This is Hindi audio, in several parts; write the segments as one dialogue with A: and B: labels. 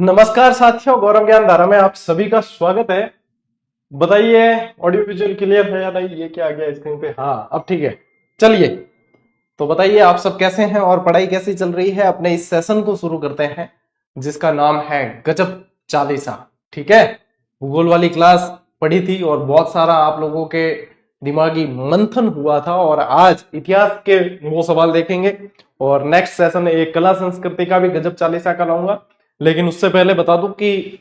A: नमस्कार साथियों, गौरव ज्ञान धारा में आप सभी का स्वागत है। बताइए ऑडियो विजुअल क्लियर है या नहीं? ये क्या आ गया स्क्रीन पे? हाँ, अब ठीक है। चलिए, तो बताइए आप सब कैसे हैं और पढ़ाई कैसी चल रही है। अपने इस सेशन को शुरू करते हैं जिसका नाम है गजब चालीसा। ठीक है, भूगोल वाली क्लास पढ़ी थी और बहुत सारा आप लोगों के दिमागी मंथन हुआ था और आज इतिहास के वो सवाल देखेंगे और नेक्स्ट सेशन एक कला संस्कृति का भी गजब चालीसा का लाऊंगा। लेकिन उससे पहले बता दूं कि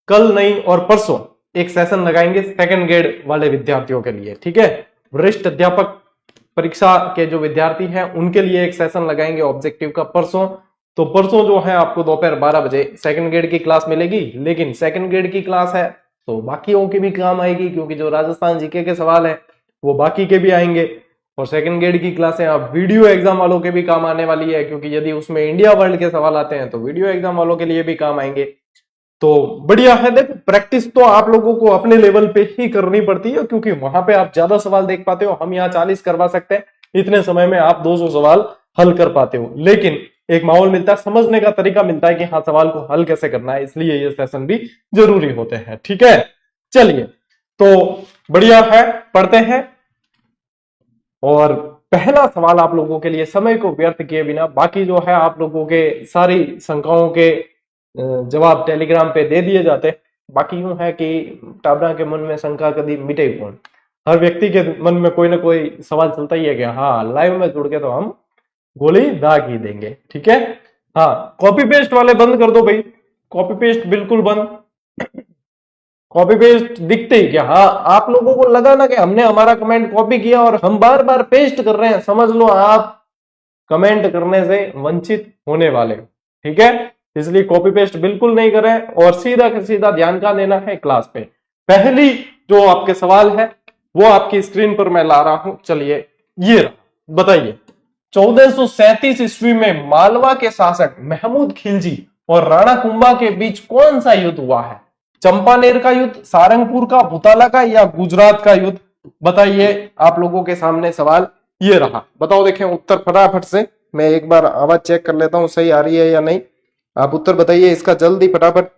A: कल नहीं और परसों एक सेशन लगाएंगे सेकंड ग्रेड वाले विद्यार्थियों के लिए। ठीक है, वरिष्ठ अध्यापक परीक्षा के जो विद्यार्थी हैं उनके लिए एक सेशन लगाएंगे ऑब्जेक्टिव का परसों। तो परसों जो है आपको दोपहर 12 बजे सेकंड ग्रेड की क्लास मिलेगी। लेकिन सेकंड ग्रेड की क्लास है तो बाकियों की भी काम आएगी, क्योंकि जो राजस्थान जीके के सवाल है वो बाकी के भी आएंगे। और सेकंड ग्रेड की क्लासें अब वीडियो एग्जाम वालों के भी काम आने वाली है, क्योंकि यदि उसमें इंडिया वर्ल्ड के सवाल आते हैं तो वीडियो एग्जाम वालों के लिए भी काम आएंगे। तो बढ़िया है। देखो, प्रैक्टिस तो आप लोगों को अपने लेवल पे ही करनी पड़ती है, क्योंकि वहां पे आप ज्यादा सवाल देख पाते हो। हम यहाँ 40 करवा सकते हैं, इतने समय में आप 200 सवाल हल कर पाते हो। लेकिन एक माहौल मिलता है, समझने का तरीका मिलता है कि हाँ सवाल को हल कैसे करना है, इसलिए ये सेशन भी जरूरी होते हैं। ठीक है, चलिए तो बढ़िया है, पढ़ते हैं। और पहला सवाल आप लोगों के लिए समय को व्यर्थ किए बिना, बाकी जो है आप लोगों के सारी शंकाओं के जवाब टेलीग्राम पे दे दिए जाते। बाकी यूं है कि टाबरा के मन में शंका कभी मिटे ही कौन। हर व्यक्ति के मन में कोई ना कोई सवाल चलता ही है कि हाँ लाइव में जुड़ के तो हम गोली दाग ही देंगे। ठीक है, हाँ कॉपी पेस्ट वाले बंद कर दो भाई, कॉपी पेस्ट बिल्कुल बंद। कॉपी पेस्ट दिखते ही क्या, हाँ आप लोगों को लगा ना कि हमने हमारा कमेंट कॉपी किया और हम बार बार पेस्ट कर रहे हैं, समझ लो आप कमेंट करने से वंचित होने वाले। ठीक है, इसलिए कॉपी पेस्ट बिल्कुल नहीं करें और सीधा का सीधा ध्यान का देना है क्लास पे। पहली जो आपके सवाल है वो आपकी स्क्रीन पर मैं ला रहा हूं। चलिए ये रहा, बताइए 1437 ईस्वी में मालवा के शासक महमूद खिलजी और राणा कुंभा के बीच कौन सा युद्ध हुआ है? चंपानेर का युद्ध, सारंगपुर का, भूताला का या गुजरात का युद्ध? बताइए, आप लोगों के सामने सवाल ये रहा। बताओ, देखें उत्तर फटाफट से। मैं एक बार आवाज चेक कर लेता हूं सही आ रही है या नहीं। आप उत्तर बताइए इसका जल्दी फटाफट।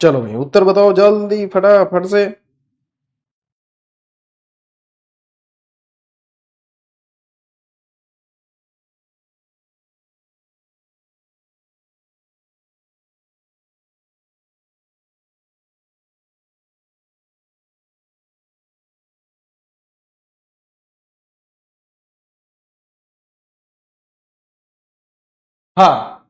A: चलो भाई उत्तर बताओ जल्दी फटाफट से। हाँ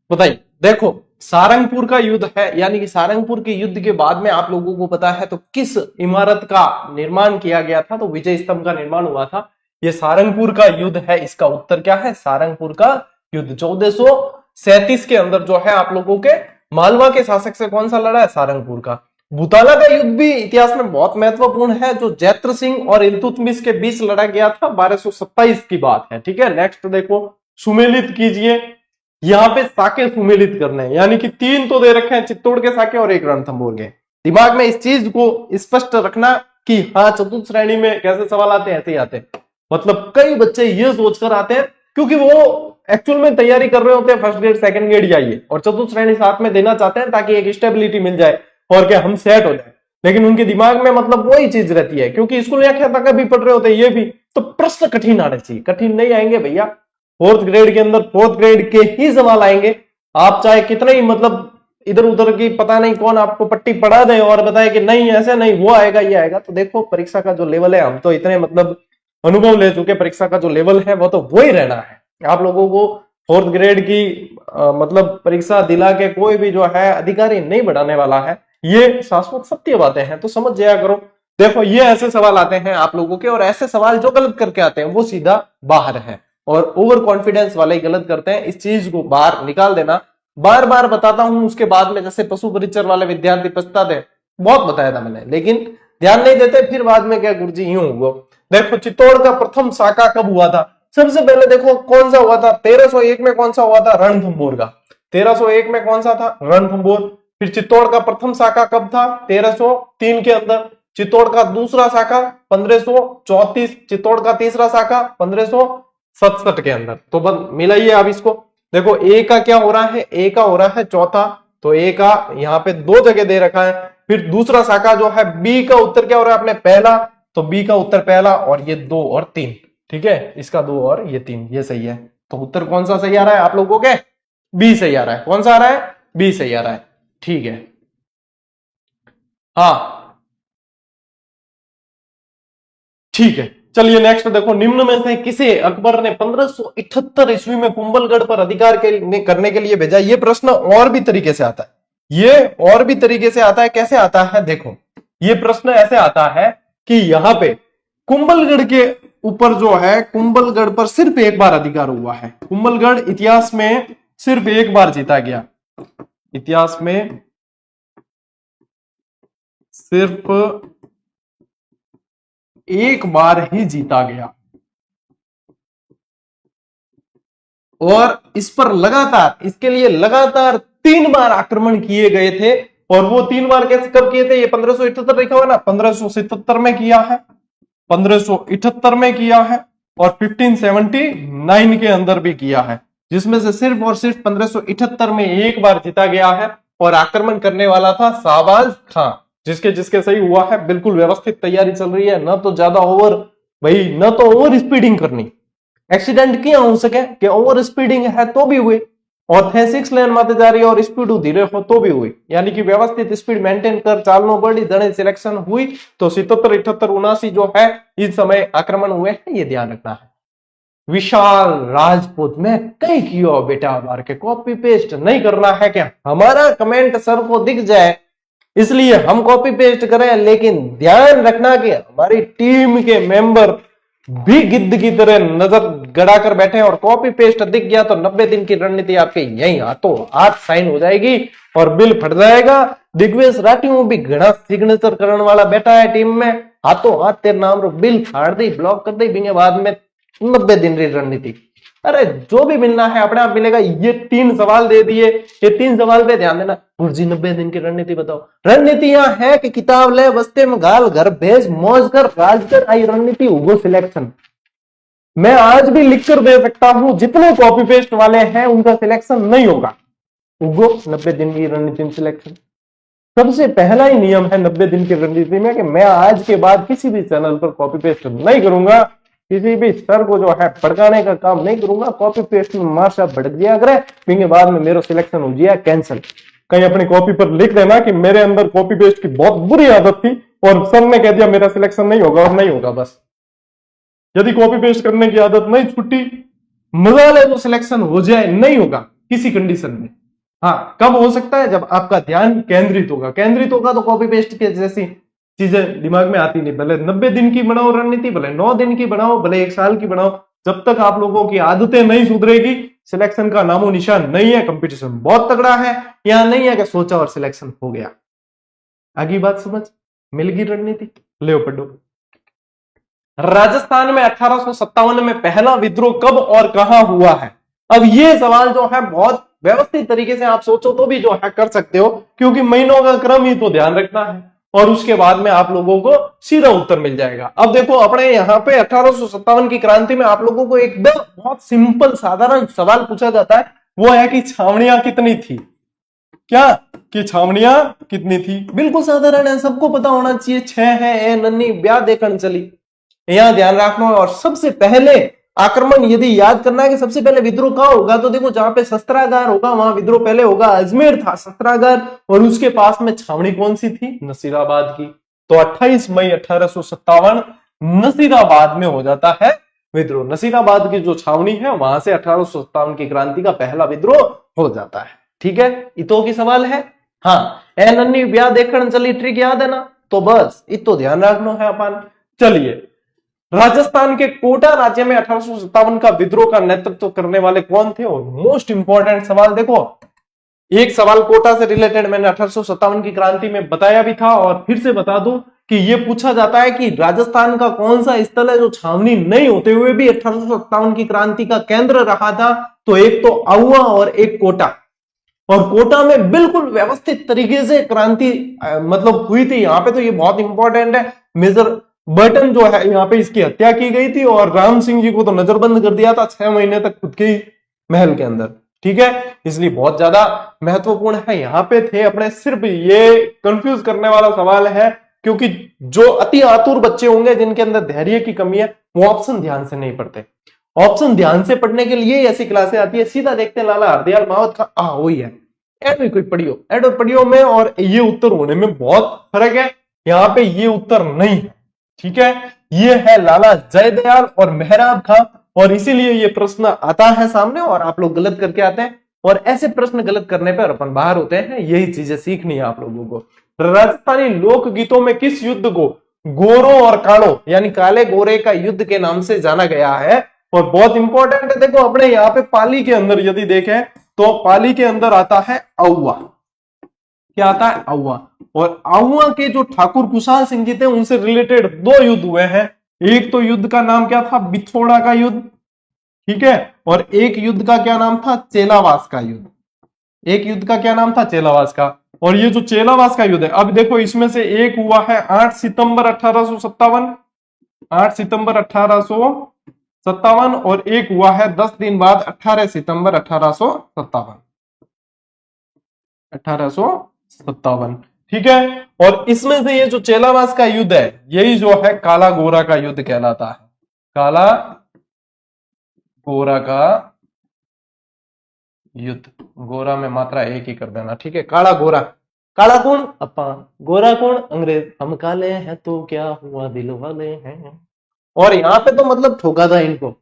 A: बताइए। देखो, सारंगपुर का युद्ध है, यानी कि सारंगपुर के युद्ध के बाद में आप लोगों को पता है तो किस इमारत का निर्माण किया गया था? तो विजय स्तंभ का निर्माण हुआ था। ये सारंगपुर का युद्ध है, इसका उत्तर क्या है? सारंगपुर का युद्ध 1437 के अंदर जो है आप लोगों के मालवा के शासक से कौन सा लड़ा है? सारंगपुर का। भूताला का युद्ध भी इतिहास में बहुत महत्वपूर्ण है, जो जैत्र सिंह और इल्तुतमिश के बीच लड़ा गया था। 1227 की बात है। ठीक है, नेक्स्ट देखो, सुमेलित कीजिए। यहाँ पे साके सुमेलित करने हैं, यानी कि 3 तो दे रखे हैं, चित्तौड़ के साके और 1 रणथंभौर के। दिमाग में इस चीज को स्पष्ट रखना कि हाँ चतुर्थ श्रेणी में कैसे सवाल आते हैं, ऐसे ही आते हैं। मतलब कई बच्चे ये सोचकर आते हैं, क्योंकि वो एक्चुअल में तैयारी कर रहे होते हैं फर्स्ट ग्रेड सेकंड ग्रेड जाइए और चतुर्थ श्रेणी साथ में देना चाहते हैं, ताकि एक स्टेबिलिटी मिल जाए और क्या हम सेट हो जाए। लेकिन उनके दिमाग में मतलब वही चीज रहती है, क्योंकि स्कूल व्याख्या तक भी पढ़ रहे होते हैं ये भी, तो प्रश्न कठिन आने चाहिए। कठिन नहीं आएंगे भैया, फोर्थ ग्रेड के अंदर फोर्थ ग्रेड के ही सवाल आएंगे। आप चाहे कितने ही मतलब इधर उधर की पता नहीं कौन आपको पट्टी पढ़ा दे और बताए कि नहीं ऐसे नहीं वो आएगा ये आएगा, तो देखो परीक्षा का जो लेवल है, हम तो इतने मतलब अनुभव ले चुके, परीक्षा का जो लेवल है वो तो वही रहना है। आप लोगों को फोर्थ ग्रेड की मतलब परीक्षा दिला के कोई भी जो है अधिकारी नहीं बढ़ाने वाला है, ये शाश्वत सत्य बातें हैं, तो समझ जाया करो। देखो ये ऐसे सवाल आते हैं आप लोगों के, और ऐसे सवाल जो गलत करके आते हैं वो सीधा बाहर है, और ओवर कॉन्फिडेंस वाले ही गलत करते हैं। इस चीज को बाहर निकाल देना। बार बार बताता हूं, उसके बाद में जैसे पशु परिचर वाले विद्यार्थी पछताते, बहुत बताया था मैंने, लेकिन ध्यान नहीं देते, फिर बाद में क्या गुरुजी यूं हुआ। देखो चित्तौड़ का प्रथम साका कब हुआ था? सबसे पहले देखो कौन सा हुआ था? 1301 में कौन सा हुआ था? रणथंभौर का। 1301 में कौन सा था? रणथंभौर। फिर चित्तौड़ का प्रथम साका कब था? 1303 के अंदर। चित्तौड़ का दूसरा साका 1534। चित्तौड़ का तीसरा साका 1567 के अंदर। तो बस मिलाइए आप इसको। देखो ए का क्या हो रहा है, ए का हो रहा है चौथा, तो ए का यहाँ पे 2 जगह दे रखा है। फिर दूसरा शाखा जो है बी का उत्तर क्या हो रहा है अपने पहला, तो बी का उत्तर पहला, और ये 2 और 3, ठीक है, इसका 2 और ये 3, ये सही है। तो उत्तर कौन सा सही आ रहा है आप लोगों के? बी सही आ रहा है। कौन सा आ रहा है? बी सही आ रहा है, ठीक है। हाँ ठीक है, चलिए नेक्स्ट देखो, निम्न में से किसे अकबर ने 1578 ईस्वी में कुंभलगढ़ पर अधिकार करने के लिए भेजा? ये प्रश्न और भी तरीके से आता है, ये और भी तरीके से आता है। कैसे आता है देखो, ये प्रश्न ऐसे आता है कि यहां पे कुंभलगढ़ के ऊपर जो है, कुंभलगढ़ पर सिर्फ एक बार अधिकार हुआ है। कुंभलगढ़ इतिहास में सिर्फ एक बार जीता गया, इतिहास में सिर्फ एक बार ही जीता गया, और इस पर लगातार, इसके लिए लगातार 3 बार आक्रमण किए गए थे। और वो 3 बार कैसे कब किए थे? ये 1578 लिखा हुआ ना, 1577 में किया है, 1578 में किया है, और 1579 के अंदर भी किया है, जिसमें से सिर्फ और सिर्फ 1578 में एक बार जीता गया है। और आक्रमण करने वाला था शाहबाज खां, जिसके जिसके सही हुआ है, बिल्कुल व्यवस्थित तैयारी चल रही है, न तो ज्यादा ओवर भाई, न तो ओवर स्पीडिंग करनी, एक्सीडेंट क्यों हो सके कि ओवर स्पीडिंग है तो भी हुई, और थे 6 लेन माते जा रही है और स्पीड धीरे हो तो भी हुई, यानी कि व्यवस्थित स्पीड मेंटेन कर चालनो पड़ी, जने सिलेक्शन हुई। तो 77, 78, 79 जो है इस समय आक्रमण हुए हैं, ये ध्यान रखना है। विशाल राजपूत में कई कियो बेटा बार के कॉपी पेस्ट नहीं करना है क्या? हमारा कमेंट सर को दिख जाए इसलिए हम कॉपी पेस्ट करें, लेकिन ध्यान रखना कि हमारी टीम के मेंबर भी गिद्ध की तरह नजर गड़ा कर बैठे, और कॉपी पेस्ट दिख गया तो 90 दिन की रणनीति आपके यही हाथों हाथ साइन हो जाएगी और बिल फट जाएगा। दिग्वेश राठियों भी घना सिग्नेचर करने वाला बैठा है टीम में, हाथों हाथ तेरे नाम रो बिल फाड़ दी, ब्लॉक कर दी, बिंगे बाद में 90 दिन की रणनीति। अरे जो भी मिलना है अपने आप मिलेगा। ये 3 सवाल दे दिए, ये 3 सवाल पे ध्यान देना। गुरुजी 90 दिन की रणनीति बताओ। रणनीति यहां है कि किताब ले, बस्ते में गाल, घर भेज, मौज कर, राज कर, आई रणनीति उगो सिलेक्शन। मैं आज भी लिख कर दे सकता हूं, जितने कॉपी पेस्ट वाले हैं उनका सिलेक्शन नहीं होगा। उगो 90 दिन की रणनीति सिलेक्शन सबसे पहला ही नियम है 90 दिन की रणनीति में, कि मैं आज के बाद किसी भी चैनल पर कॉपी पेस्ट नहीं करूंगा, किसी भी सर को जो है भड़काने का काम नहीं करूंगा। कॉपी पेस्ट में माशा भड़क दिया करे, फिर बाद में मेरा सिलेक्शन हो गया कैंसिल। कहीं अपनी कॉपी पर लिख देना कि मेरे अंदर कॉपी पेस्ट की बहुत बुरी आदत थी और सर ने कह दिया मेरा सिलेक्शन नहीं होगा, और नहीं होगा। बस यदि कॉपी पेस्ट करने की आदत नहीं छुट्टी, मजा ले तो सिलेक्शन हो जाए, नहीं होगा किसी कंडीशन में। हाँ, कब हो सकता है? जब आपका ध्यान केंद्रित होगा। केंद्रित होगा तो कॉपी पेस्ट के जैसी चीजें दिमाग में आती नहीं। भले 90 दिन की बनाओ रणनीति, भले 9 दिन की बनाओ, भले 1 साल की बनाओ, जब तक आप लोगों की आदतें नहीं सुधरेगी, सिलेक्शन का नामो निशान नहीं है। कंपटीशन बहुत तगड़ा है, यहां नहीं है कि सोचा और सिलेक्शन हो गया। आगे बात समझ मिल गई रणनीति? ले पढ़ो। राजस्थान में 1857 में पहला विद्रोह कब और कहां हुआ है? अब ये सवाल जो है बहुत व्यवस्थित तरीके से आप सोचो तो भी जो है कर सकते हो, क्योंकि महीनों का क्रम ही तो ध्यान रखना है, और उसके बाद में आप लोगों को सीधा उत्तर मिल जाएगा। अब देखो, अपने यहाँ पे 1857 की क्रांति में आप लोगों को एकदम बहुत सिंपल साधारण सवाल पूछा जाता है, वो है कि छावनियां कितनी थी? क्या कि छावनियां कितनी थी? बिल्कुल साधारण है, सबको पता होना चाहिए। 6 है, ए नन्नी ब्याह देखन चली, यहां ध्यान रखना। और सबसे पहले आक्रमण यदि याद करना है कि सबसे पहले विद्रोह कहां होगा, तो देखो जहां पे शस्त्रागार होगा वहां विद्रोह पहले होगा। अजमेर था शस्त्रागार, और उसके पास में छावनी कौन सी थी? नसीराबाद की। तो 28 मई 1857 नसीराबाद में हो जाता है विद्रोह। नसीराबाद की जो छावनी है वहां से 1857 की क्रांति का पहला विद्रोह हो जाता है। ठीक है, इतो की सवाल है। हाँ, ए नन्नी ब्याह देखने चली, ट्रिक याद है ना? तो बस इतो ध्यान रखना है अपन। चलिए, राजस्थान के कोटा राज्य में 1857 का विद्रोह का नेतृत्व करने वाले कौन थे? और मोस्ट इंपॉर्टेंट सवाल देखो, एक सवाल कोटा से रिलेटेड मैंने 1857 की क्रांति में बताया भी था, और फिर से बता दूं कि यह पूछा जाता है कि राजस्थान का कौन सा स्थल है जो छावनी नहीं होते हुए भी 1857 की क्रांति का केंद्र रहा था? तो एक तो आहुआ और एक कोटा। और कोटा में बिल्कुल व्यवस्थित तरीके से क्रांति मतलब हुई थी। यहां पे तो ये बहुत इंपॉर्टेंट है, मेजर बर्टन जो है यहाँ पे इसकी हत्या की गई थी, और राम सिंह जी को तो नजरबंद कर दिया था 6 महीने तक खुद के ही महल के अंदर। ठीक है, इसलिए बहुत ज्यादा महत्वपूर्ण है। यहाँ पे थे अपने सिर्फ ये कंफ्यूज करने वाला सवाल है, क्योंकि जो अति आतुर बच्चे होंगे जिनके अंदर धैर्य की कमी है वो ऑप्शन ध्यान से नहीं पढ़ते। ऑप्शन ध्यान से पढ़ने के लिए ऐसी क्लासें आती है, सीधा देखते हैं लाला हरदयाल मावत का वही है, ऐड में कोई पढ़ियो, ऐड और पढ़ियो में और ये उत्तर होने में बहुत फर्क है। यहाँ पे ये उत्तर नहीं है, ठीक है, ये है लाला जयदयाल और मेहराब खां, और इसीलिए ये प्रश्न आता है सामने और आप लोग गलत करके आते हैं, और ऐसे प्रश्न गलत करने पर अपन बाहर होते हैं। यही चीजें सीखनी है आप लोगों को। राजस्थानी लोकगीतों में किस युद्ध को गोरों और कालों यानी काले गोरे का युद्ध के नाम से जाना गया है? और बहुत इंपॉर्टेंट है, देखो अपने यहाँ पे पाली के अंदर यदि देखें तो पाली के अंदर आता है आउवा। क्या आता है? आउवा। और आउवा के जो ठाकुर कुशाल सिंह जी थे उनसे रिलेटेड दो युद्ध हुए हैं। एक तो युद्ध का नाम क्या था? बिथोड़ा का युद्ध, ठीक है, और एक युद्ध का क्या नाम था? चेलावास का युद्ध। एक युद्ध का क्या नाम था? चेलावास का। और ये जो चेलावास का युद्ध है, अब देखो इसमें से एक हुआ है 8 सितंबर 1857, 8 सितंबर 1857, और एक हुआ है 10 दिन बाद 18 सितंबर 1857, 1857, ठीक है। और इसमें से ये जो चेलावास का युद्ध है यही जो है काला गोरा का युद्ध कहलाता है। काला गोरा का युद्ध, गोरा में मात्रा एक ही कर देना, ठीक है। काला गोरा, काला कौन? अपा, गोरा कौन? अंग्रेज। हम काले हैं तो क्या हुआ, दिल वाले हैं। और यहाँ पे तो मतलब ठोका था इनको।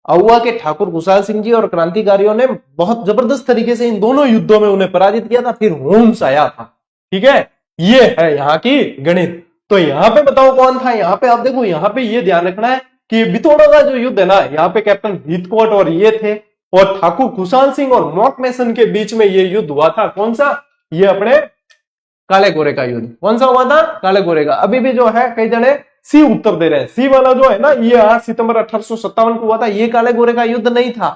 A: आउवा के ठाकुर कुशाल सिंह जी और क्रांतिकारियों ने बहुत जबरदस्त तरीके से इन दोनों युद्धों में उन्हें पराजित किया था, फिर होम्स आया था, ठीक है। ये है यहाँ की गणित। तो यहाँ पे बताओ कौन था? यहाँ पे आप देखो, यहाँ पे ये ध्यान रखना है कि बिथोड़ा का जो युद्ध है ना, यहाँ पे कैप्टन हीथकोट और ये थे, और ठाकुर कुशाल सिंह और मॉकमेसन के बीच में ये युद्ध हुआ था। कौन सा? ये अपने काले गोरे का युद्ध। कौन सा हुआ था? काले गोरे का। अभी भी जो है कई जने सी उत्तर दे रहे हैं। सी वाला जो है ना, ये 8 सितंबर 1857 को हुआ था, ये काले गोरे का युद्ध नहीं था।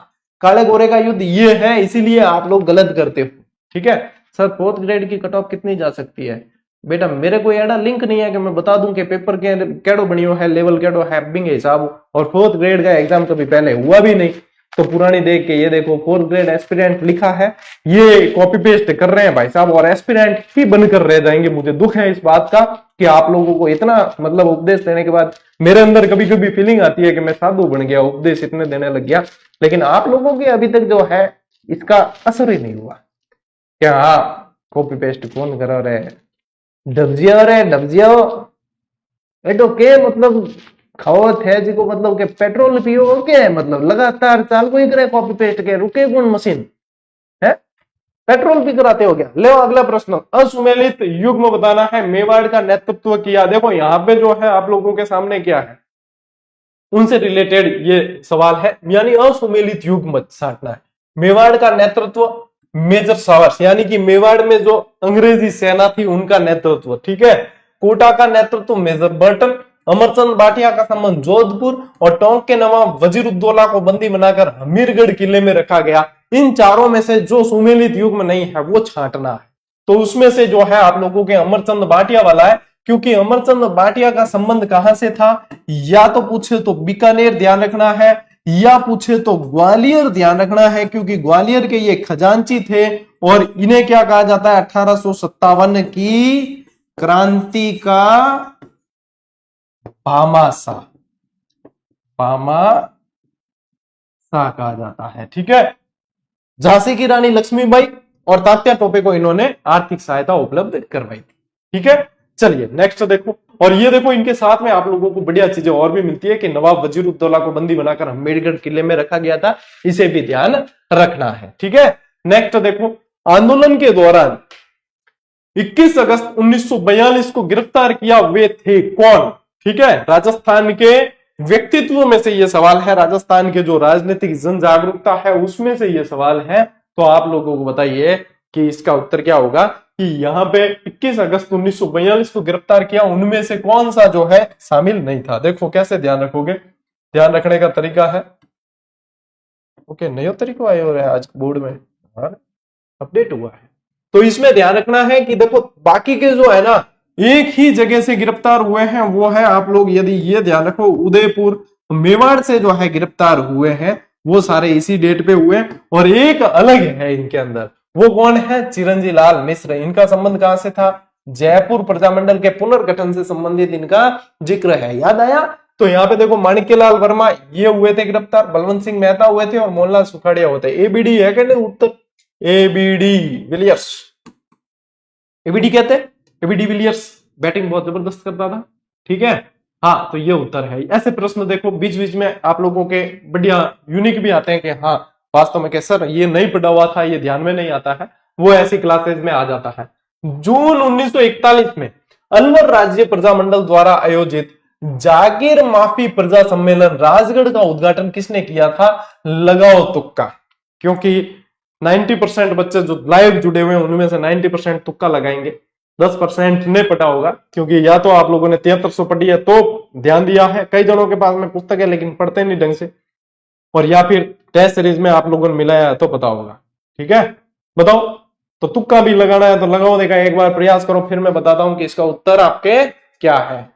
A: काले गोरे का युद्ध ये है, इसीलिए आप लोग गलत करते हो, ठीक है। सर 4th ग्रेड की कट ऑफ कितनी जा सकती है? बेटा मेरे को एडा लिंक नहीं है कि मैं बता दूं कि पेपर के केड़ो बनियो है, लेवल केड़ो है, बिंग हिसाब। और 4th ग्रेड का एग्जाम कभी पहले हुआ भी नहीं, तो पुरानी देख के ये देखो 4th ग्रेड एस्पिरेंट लिखा है, ये कॉपी पेस्ट कर रहे हैं भाई साहब, और एस्पिरेंट ही बनकर रह जाएंगे। मुझे दुख है इस बात का कि आप लोगों को इतना मतलब उपदेश देने के बाद मेरे अंदर कभी कभी फीलिंग आती है कि मैं साधु बन गया, उपदेश इतने देने लग गया, लेकिन आप लोगों के अभी तक जो है इसका असर ही नहीं हुआ। क्या कॉपी पेस्ट कौन करा रहे? डबजिया रे डबजिया एटो के मतलब खाओ थे जी को, मतलब के पेट्रोल पियो के मतलब लगातार चाल को ही करे कॉपी पेस्ट के, रुके कौन मशीन है? पेट्रोल भी कराते हो क्या? ले अगला प्रश्न, असुमेलित युग्म बताना है, मेवाड़ का नेतृत्व किया। देखो यहाँ पे जो है आप लोगों के सामने क्या है, उनसे रिलेटेड ये सवाल है, यानी असुमेलित युग्म छांटना है। मेवाड़ का नेतृत्व मेजर सावर्स, यानी कि मेवाड़ में जो अंग्रेजी सेना थी उनका नेतृत्व, ठीक है। कोटा का नेतृत्व मेजर बर्टन, अमरचंद भाटिया का संबंध जोधपुर, और टोंक के नवाब वजीरुद्दौला को बंदी बनाकर हमीरगढ़ किले में रखा गया। इन चारों में से जो सुमेलित युग्म नहीं है वो छांटना है। तो उसमें से जो है आप लोगों के अमरचंद भाटिया वाला है, क्योंकि अमरचंद भाटिया का संबंध कहां से था? या तो पूछे तो बीकानेर ध्यान रखना है, या पूछे तो ग्वालियर ध्यान रखना है, क्योंकि ग्वालियर के ये खजांची थे, और इन्हें क्या कहा जाता है? 1857 की क्रांति का भामाशाह, भामाशाह कहा जाता है, ठीक है। झांसी की रानी लक्ष्मीबाई और तात्या टोपे को इन्होंने आर्थिक सहायता उपलब्ध करवाई थी, ठीक है। चलिए नेक्स्ट देखो, और ये देखो इनके साथ में आप लोगों को बढ़िया चीजें और भी मिलती है कि नवाब वजीरुद्दौला को बंदी बनाकर हमीरगढ़ किले में रखा गया था, इसे भी ध्यान रखना है, ठीक है। नेक्स्ट देखो, आंदोलन के दौरान 21 अगस्त 1942 को गिरफ्तार किया वे थे कौन? ठीक है, राजस्थान के व्यक्तित्व में से यह सवाल है, राजस्थान के जो राजनीतिक जन जागरूकता है उसमें से यह सवाल है। तो आप लोगों को बताइए कि इसका उत्तर क्या होगा कि यहाँ पे 21 अगस्त 1942 को गिरफ्तार किया, उनमें से कौन सा जो है शामिल नहीं था? देखो कैसे ध्यान रखोगे, ध्यान रखने का तरीका है, ओके नया तरीका आया हो रहा है आज बोर्ड में, अपडेट हुआ है। तो इसमें ध्यान रखना है कि देखो बाकी के जो है ना एक ही जगह से गिरफ्तार हुए हैं, वो है आप लोग यदि ये ध्यान रखो उदयपुर मेवाड़ से जो है गिरफ्तार हुए हैं, वो सारे इसी डेट पे हुए। और एक अलग है इनके अंदर, वो कौन है? चिरंजी लाल मिश्र। इनका संबंध कहां से था? जयपुर प्रजामंडल के पुनर्गठन से संबंधित इनका जिक्र है। याद आया? तो यहाँ पे देखो, माणिक्यलाल वर्मा ये हुए थे गिरफ्तार, बलवंत सिंह मेहता हुए थे और मोहनलाल सुखाड़िया होते। एबीडी है कि नहीं उत्तर? एबीडी विलियर्स, एबीडी कहते हैं, एबीडी विलियर्स। बैटिंग बहुत जबरदस्त करता था। ठीक है, हाँ, तो ये उत्तर है। ऐसे प्रश्न देखो बीच बीच में आप लोगों के बढ़िया यूनिक भी आते हैं कि हाँ वास्तव में सर ये नहीं पढ़ा हुआ था, ये ध्यान में नहीं आता है, वो ऐसी क्लासेज में आ जाता है। जून 1941 में अलवर राज्य प्रजामंडल द्वारा आयोजित जागीर माफी प्रजा सम्मेलन राजगढ़ का उद्घाटन किसने किया था? लगाओ तुक्का, क्योंकि 90% बच्चे जो लाइव जुड़े हुए हैं उनमें से 90% तुक्का लगाएंगे, 10% ने पढ़ा होगा, क्योंकि या तो आप लोगों ने 7300 पढ़ी है तो ध्यान दिया है, कई जनों के पास में पुस्तक है लेकिन पढ़ते नहीं ढंग से, और या फिर टेस्ट सीरीज में आप लोगों ने मिलाया है तो पता होगा। ठीक है, बताओ, तो तुक्का भी लगाना है तो लगाओ, देखा एक बार प्रयास करो, फिर मैं बताता हूं कि इसका उत्तर आपके क्या है।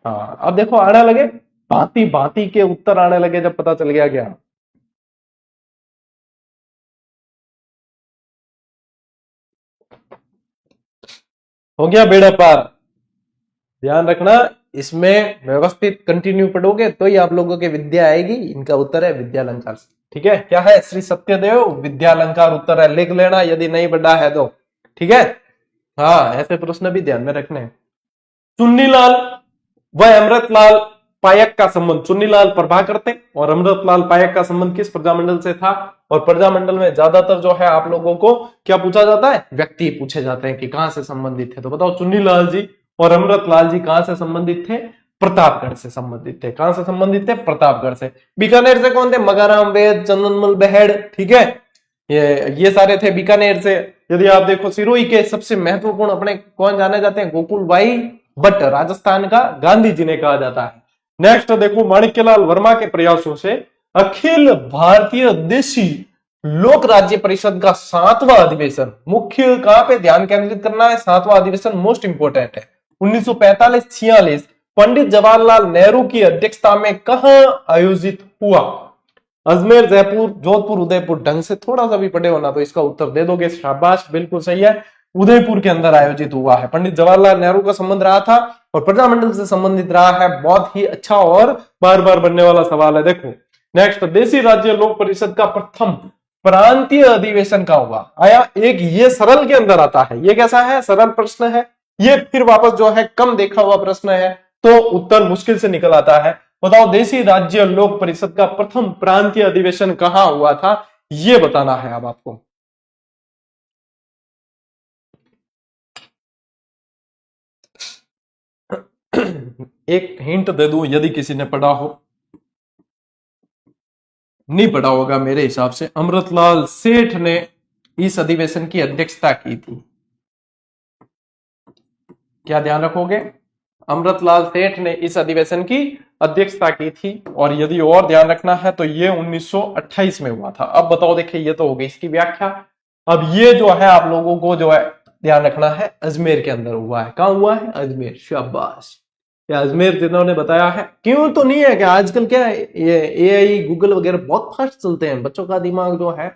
A: हाँ, अब देखो आने लगे, भांति भांति के उत्तर आने लगे जब पता चल गया क्या। हो गया बेड़ा पार। ध्यान रखना, इसमें व्यवस्थित कंटिन्यू पढ़ोगे तो ही आप लोगों के विद्या आएगी। इनका उत्तर है विद्यालंकार। ठीक है, क्या है? श्री सत्यदेव विद्यालंकार उत्तर है, लिख लेना यदि नहीं पढ़ा है तो। ठीक है, हाँ, ऐसे प्रश्न भी ध्यान में रखने हैं। चुन्नीलाल व अमृतलाल पायक का संबंध, चुन्नीलाल प्रभाकर थे और अमृतलाल पायक का संबंध किस प्रजामंडल से था? और प्रजामंडल में ज्यादातर जो है आप लोगों को क्या पूछा जाता है? व्यक्ति पूछे जाते हैं कि कहां से संबंधित थे। तो बताओ, चुन्नीलाल जी और अमृतलाल जी कहां से संबंधित थे? प्रतापगढ़ से संबंधित थे। कहां से संबंधित थे? प्रतापगढ़ से। बीकानेर से कौन थे? मगाराम वेद, चंदनमल बहेड़। ठीक है, ये सारे थे बीकानेर से। यदि आप देखो सिरोही के सबसे महत्वपूर्ण अपने कौन जाने जाते हैं? गोकुल भाई भट्ट, राजस्थान का गांधी जी ने कहा जाता है। नेक्स्ट देखो, माणिक्यलाल वर्मा के प्रयासों से अखिल भारतीय देशी लोक राज्य परिषद का 7वां अधिवेशन, मुख्य कहां पे ध्यान केंद्रित करना है? 7वां अधिवेशन मोस्ट इंपोर्टेंट है। 1945-46 पंडित जवाहरलाल नेहरू की अध्यक्षता में कहां आयोजित हुआ? अजमेर, जयपुर, जोधपुर, उदयपुर। ढंग से थोड़ा सा भी पढ़े हो ना तो इसका उत्तर दे दोगे, शाबाश, बिल्कुल सही है। उदयपुर के अंदर आयोजित हुआ है। पंडित जवाहरलाल नेहरू का संबंध रहा था और प्रजामंडल से संबंधित रहा है। बहुत ही अच्छा और बार बार बनने वाला सवाल है। देखो नेक्स्ट, देशी राज्य लोक परिषद का प्रथम प्रांतीय अधिवेशन का हुआ? आया एक, ये सरल के अंदर आता है। ये कैसा है? सरल प्रश्न है। ये फिर वापस जो है कम देखा हुआ प्रश्न है, तो उत्तर मुश्किल से निकल आता है। बताओ, देशी राज्य लोक परिषद का प्रथम प्रांतीय अधिवेशन कहां हुआ था? ये बताना है अब आपको। एक हिंट दे दूं, यदि किसी ने पढ़ा हो, नहीं पढ़ा होगा मेरे हिसाब से, अमृतलाल सेठ ने इस अधिवेशन की अध्यक्षता की थी। क्या ध्यान रखोगे? अमृतलाल सेठ ने इस अधिवेशन की अध्यक्षता की थी। और यदि और ध्यान रखना है तो ये 1928 में हुआ था। अब बताओ, देखिए ये तो हो गई इसकी व्याख्या। अब ये जो है आप लोगों को जो है ध्यान रखना है, अजमेर के अंदर हुआ है। कहां हुआ है? अजमेर। शाबाश, अजमेर जिन्होंने बताया है। क्यों तो नहीं है कि आजकल क्या है, ये एआई गूगल वगैरह बहुत फास्ट चलते हैं, बच्चों का दिमाग जो है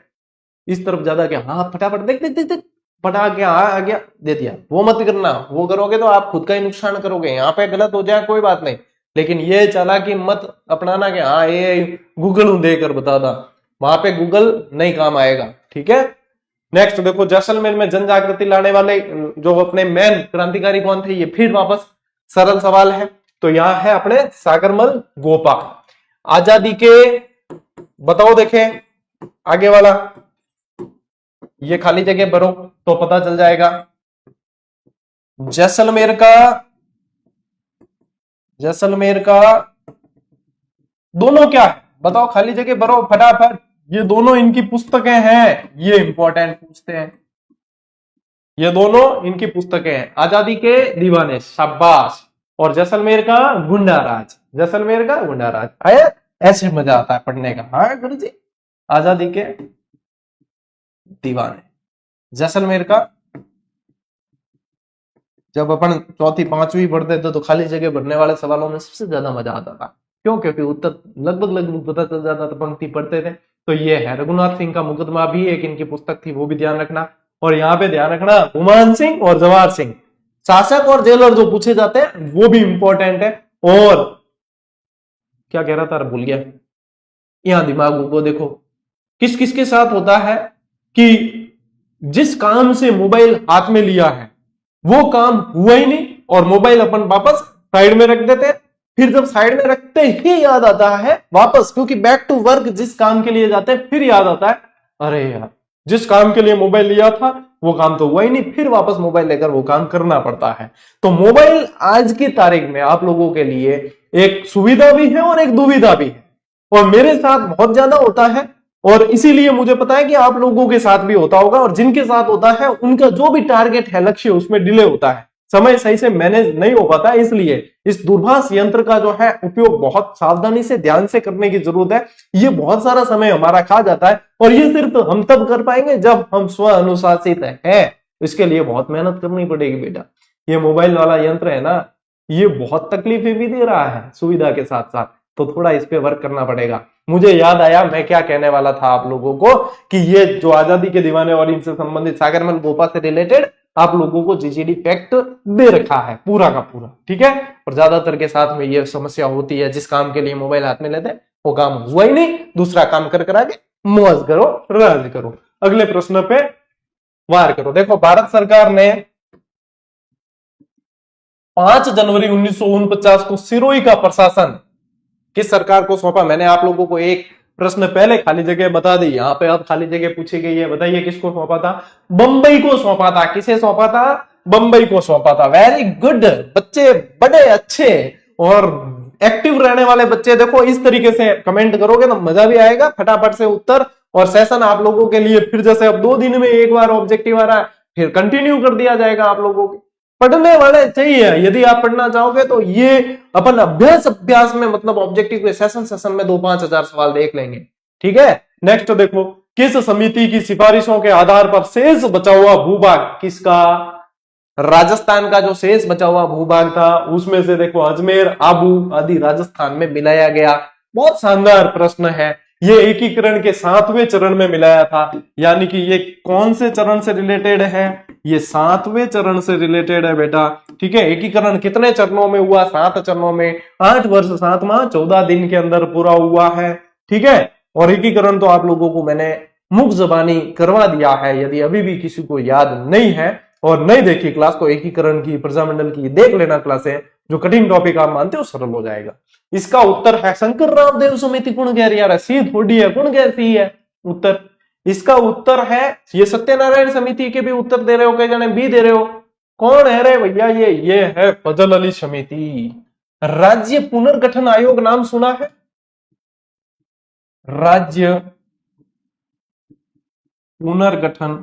A: इस तरफ ज्यादा क्या, हाँ फटाफट देख देख देख देख, पटा के आ गया, दे दिया। वो मत करना, वो करोगे तो आप खुद का ही नुकसान करोगे। यहाँ पे गलत हो जाए कोई बात नहीं, लेकिन ये चालाकी मत अपनाना कि हाँ ये गूगल देकर बता दा, वहां पे गूगल नहीं काम आएगा। ठीक है, नेक्स्ट देखो, जैसलमेर में जन जागृति लाने वाले जो अपने मेन क्रांतिकारी कौन थे? ये फिर वापस सरल सवाल है। तो यहां है अपने सागरमल गोपा। आजादी के, बताओ देखें आगे वाला, ये खाली जगह भरो तो पता चल जाएगा। जैसलमेर का दोनों क्या है? बताओ, खाली जगह भरो फटाफट। ये दोनों इनकी पुस्तकें हैं, ये इंपॉर्टेंट पूछते हैं। ये दोनों इनकी पुस्तकें हैं, आजादी के दीवाने, शाबाश, और जैसलमेर का गुंडा राज। जैसलमेर का गुंडा राज आया, ऐसे मजा आता है पढ़ने का। हाँ गुरु जी, आजादी के दीवाने, जैसलमेर का। जब अपन चौथी पांचवी पढ़ते थे तो खाली जगह भरने वाले सवालों में सबसे ज्यादा मजा आता था। क्यों? क्योंकि उत्तर लगभग लगभग पता चल जाता था, पंक्ति पढ़ते थे। तो ये है रघुनाथ सिंह का मुकदमा भी एक इनकी पुस्तक थी, वो भी ध्यान रखना। और यहाँ पे ध्यान रखना गुमान सिंह और जवाहर सिंह, शासक और जेलर जो पूछे जाते हैं वो भी इंपॉर्टेंट है। और क्या कह रहा था, भूल गया। यहां दिमाग को देखो, किस किस के साथ होता है कि जिस काम से मोबाइल हाथ में लिया है वो काम हुआ ही नहीं, और मोबाइल अपन वापस साइड में रख देते हैं। फिर जब साइड में रखते ही याद आता है वापस, क्योंकि बैक टू वर्क जिस काम के लिए जाते हैं, फिर याद आता है अरे यार जिस काम के लिए मोबाइल लिया था वो काम तो हुआ ही नहीं, फिर वापस मोबाइल लेकर वो काम करना पड़ता है। तो मोबाइल आज की तारीख में आप लोगों के लिए एक सुविधा भी है और एक दुविधा भी है, और मेरे साथ बहुत ज्यादा होता है, और इसीलिए मुझे पता है कि आप लोगों के साथ भी होता होगा। और जिनके साथ होता है उनका जो भी टारगेट है, लक्ष्य, उसमें डिले होता है, समय सही से मैनेज नहीं हो पाता। इसलिए इस दूरभाष यंत्र का जो है उपयोग बहुत सावधानी से, ध्यान से करने की जरूरत है। ये बहुत सारा समय हमारा खा जाता है, और ये सिर्फ हम तब कर पाएंगे जब हम स्व अनुशासित है। इसके लिए बहुत मेहनत करनी पड़ेगी बेटा। ये मोबाइल वाला यंत्र है ना, ये बहुत तकलीफें भी दे रहा है सुविधा के साथ साथ, तो थोड़ा इस पे वर्क करना पड़ेगा। मुझे याद आया मैं क्या कहने वाला था आप लोगों को, कि ये जो आजादी के दीवाने और इनसे संबंधित सागरमल गोपा से रिलेटेड आप लोगों को जीजीडी फैक्ट दे रखा है पूरा का पूरा, ठीक है। और ज्यादातर के साथ में ये समस्या होती है, जिस काम के लिए मोबाइल हाथ में लेते हैं वो काम हुआ ही नहीं, दूसरा काम कर करा के मौज करो, राज करो। अगले प्रश्न पे वार करो। देखो, भारत सरकार ने 5 जनवरी 1949 को सिरोही का प्रशासन किस सरकार को सौंपा? मैंने आप लोगों को एक प्रश्न पहले खाली जगह बता दी, यहाँ पे अब खाली जगह पूछी गई है। बताइए किसको सौंपा था? बंबई को सौंपा था। किसे सौंपा था? बंबई को सौंपा था। वेरी गुड बच्चे, बड़े अच्छे और एक्टिव रहने वाले बच्चे। देखो इस तरीके से कमेंट करोगे तो मजा भी आएगा, फटाफट से उत्तर। और सेशन आप लोगों के लिए फिर जैसे अब 2 दिन में एक बार ऑब्जेक्टिव आ रहा है, फिर कंटिन्यू कर दिया जाएगा आप लोगों के। पढ़ने वाले चाहिए, यदि आप पढ़ना चाहोगे तो ये अपन अभ्यास में, मतलब ऑब्जेक्टिव के सेशन में 2-5 हजार सवाल देख लेंगे, ठीक है। नेक्स्ट देखो, किस समिति की सिफारिशों के आधार पर शेष बचा हुआ भूभाग किसका? राजस्थान का जो शेष बचा हुआ भूभाग था उसमें से देखो अजमेर, आबू आदि राजस्थान में मिलाया गया। बहुत शानदार प्रश्न है। ये एकीकरण के 7वें चरण में मिलाया था, यानी कि ये कौन से चरण से रिलेटेड है? ये 7वें चरण से रिलेटेड है बेटा, ठीक है। एकीकरण कितने चरणों में हुआ? 7 चरणों में। 8 वर्ष 7 माह 14 दिन के अंदर पूरा हुआ है, ठीक है। और एकीकरण तो आप लोगों को मैंने मुख जबानी करवा दिया है। यदि अभी भी किसी को याद नहीं है और नहीं देखी क्लास, तो एकीकरण की, प्रजामंडल की देख लेना क्लासें। जो कठिन टॉपिक आप मानते हो सरल हो जाएगा। इसका उत्तर है शंकर रामदेव समिति। कौन कह रही है? सी थोड़ी है, कौन कहती है उत्तर? इसका उत्तर है, ये सत्यनारायण समिति के भी उत्तर दे रहे हो, कई जने भी दे रहे हो। कौन है रे भैया? ये है फजल अली समिति। राज्य पुनर्गठन आयोग नाम सुना है? राज्य पुनर्गठन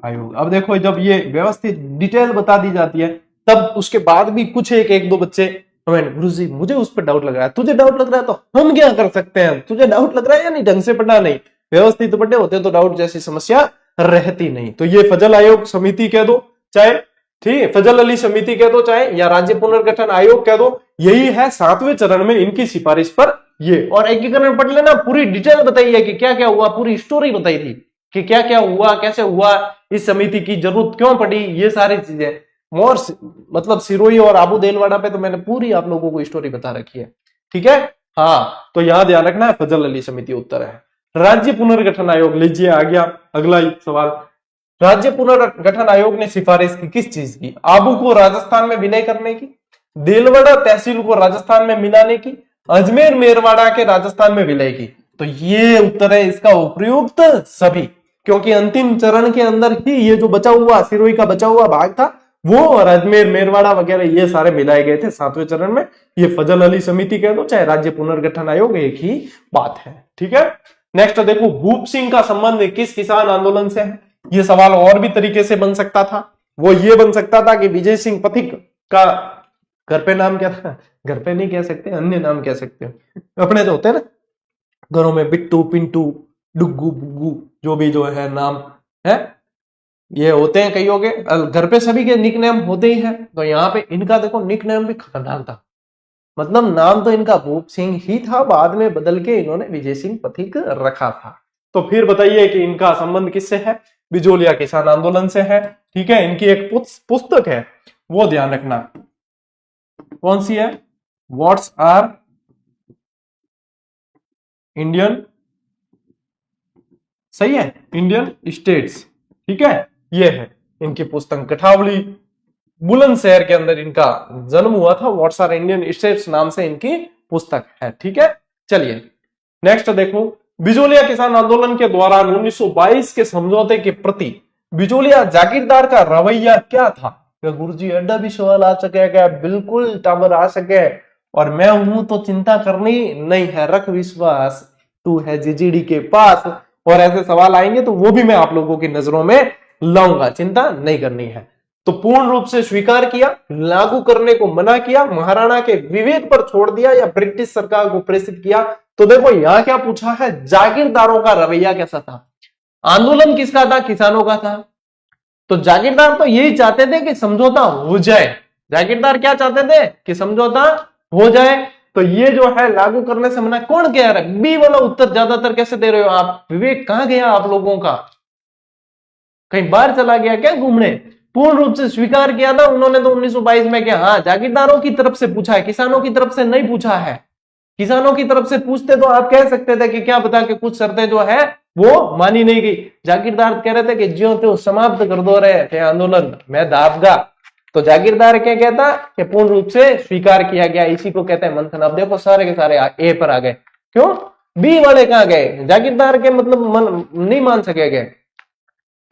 A: आयोग। अब देखो, जब ये व्यवस्थित डिटेल बता दी जाती है तब उसके बाद भी कुछ एक दो बच्चे कमेंट, गुरुजी मुझे उस पर डाउट लग रहा है, तुझे डाउट लग रहा है तो हम क्या कर सकते हैं? तुझे डाउट लग रहा है या नहीं, ढंग से पढ़ना नहीं, व्यवस्थित पढ़े होते तो डाउट जैसी समस्या रहती नहीं। तो ये फजल आयोग समिति कह दो चाहे, ठीक है, फजल अली समिति कह दो चाहे, या राज्य पुनर्गठन आयोग कह दो, यही है 7वें चरण में इनकी सिफारिश पर ये। और एकीकरण पढ़ लेना, पूरी डिटेल बताई है कि क्या क्या हुआ, पूरी स्टोरी बताई थी कि क्या क्या हुआ, कैसे हुआ, इस समिति की जरूरत क्यों पड़ी, ये सारी चीजें। और मतलब सिरोही और आबू देलवाड़ा पे तो मैंने पूरी आप लोगों को स्टोरी बता रखी है, ठीक है। हाँ, तो यहां ध्यान रखना है, फजल अली समिति उत्तर है। राज्य पुनर्गठन आयोग, लीजिए आ गया अगला सवाल। राज्य पुनर्गठन आयोग ने सिफारिश की किस चीज की? आबू को राजस्थान में विलय करने की, देलवाड़ा तहसील को राजस्थान में मिलाने की, अजमेर मेरवाड़ा के राजस्थान में विलय की। तो ये उत्तर है इसका उपयुक्त सभी, क्योंकि अंतिम चरण के अंदर ही ये जो बचा हुआ सिरोही का बचा हुआ भाग था वो, और अजमेर मेरवाड़ा वगैरह ये सारे मिलाए गए थे 7वें चरण में। ये फजल अली समिति कह दो चाहे राज्य पुनर्गठन आयोग, एक ही बात है, ठीक है। नेक्स्ट देखो, भूप सिंह का संबंध किस किसान आंदोलन से है? ये सवाल और भी तरीके से बन सकता था। वो ये बन सकता था कि विजय सिंह पथिक का घर पे नाम क्या था? घर पे नहीं कह सकते, अन्य नाम कह सकते हो अपने जो होते हैं ना घरों में, बिट्टू, पिंटू, डुग्गू, बुग्गू, जो भी जो है नाम है ये होते हैं कईयों के घर पे, सभी के निक नेम होते ही हैं। तो यहाँ पे इनका देखो निक नेम भी खतरनाक था। मतलब नाम तो इनका भूप सिंह ही था, बाद में बदल के इन्होंने विजय सिंह पथिक रखा था। तो फिर बताइए कि इनका संबंध किससे है? बिजोलिया किसान आंदोलन से है। ठीक है, इनकी एक पुस्तक है, वो ध्यान रखना। कौन सी है? व्हाट्स आर इंडियन, सही है, इंडियन स्टेट्स। ठीक है, ये है इनकी पुस्तक। कठावली बुलंदशहर के अंदर इनका जन्म हुआ था। व्हाट्स आर इंडियन स्टेट्स नाम से इनकी पुस्तक है। ठीक है, चलिए नेक्स्ट देखो। बिजोलिया किसान आंदोलन के दौरान 1922 के समझौते के प्रति बिजोलिया जागीरदार का रवैया क्या था? गुरुजी एडा भी सवाल आ सके क्या? बिल्कुल टावर आ सके, और मैं हूं तो चिंता करनी नहीं है, रख विश्वास, तू है जीजीडी के पास। और ऐसे सवाल आएंगे तो वो भी मैं आप लोगों की नजरों में लाऊंगा, चिंता नहीं करनी है। तो पूर्ण रूप से स्वीकार किया, लागू करने को मना किया, महाराणा के विवेक पर छोड़ दिया, या ब्रिटिश सरकार को प्रेषित किया? तो देखो यहां क्या पूछा है, जागीरदारों का रवैया कैसा था? आंदोलन किसका था? किसानों का था। तो जागीरदार तो यही चाहते थे कि समझौता हो जाए। जागीरदार क्या चाहते थे? कि समझौता हो जाए। तो ये जो है लागू करने से मना, कौन कह रहा है? बी वाला उत्तर ज्यादातर कैसे दे रहे हो आप? विवेक कहां गया आप लोगों का? कहीं बाहर चला गया क्या घूमने? पूर्ण रूप से स्वीकार किया था उन्होंने तो 1922 में। क्या? हाँ, जागीरदारों की तरफ से पूछा है, किसानों की तरफ से नहीं पूछा है। किसानों की तरफ से पूछते तो आप कह सकते थे कि क्या बता के कुछ शर्तें जो है वो मानी नहीं गई। जागीरदार कह रहे थे कि ज्यों त्यों समाप्त कर दो रहे थे आंदोलन, मैं दाबगा। तो जागीरदार क्या कहता कि पूर्ण रूप से स्वीकार किया गया, इसी को कहते हैं मंथन। अब देखो सारे के सारे ए पर आ गए। क्यों? बी वाले कहां गए? जागीरदार के मतलब नहीं मान सके गए,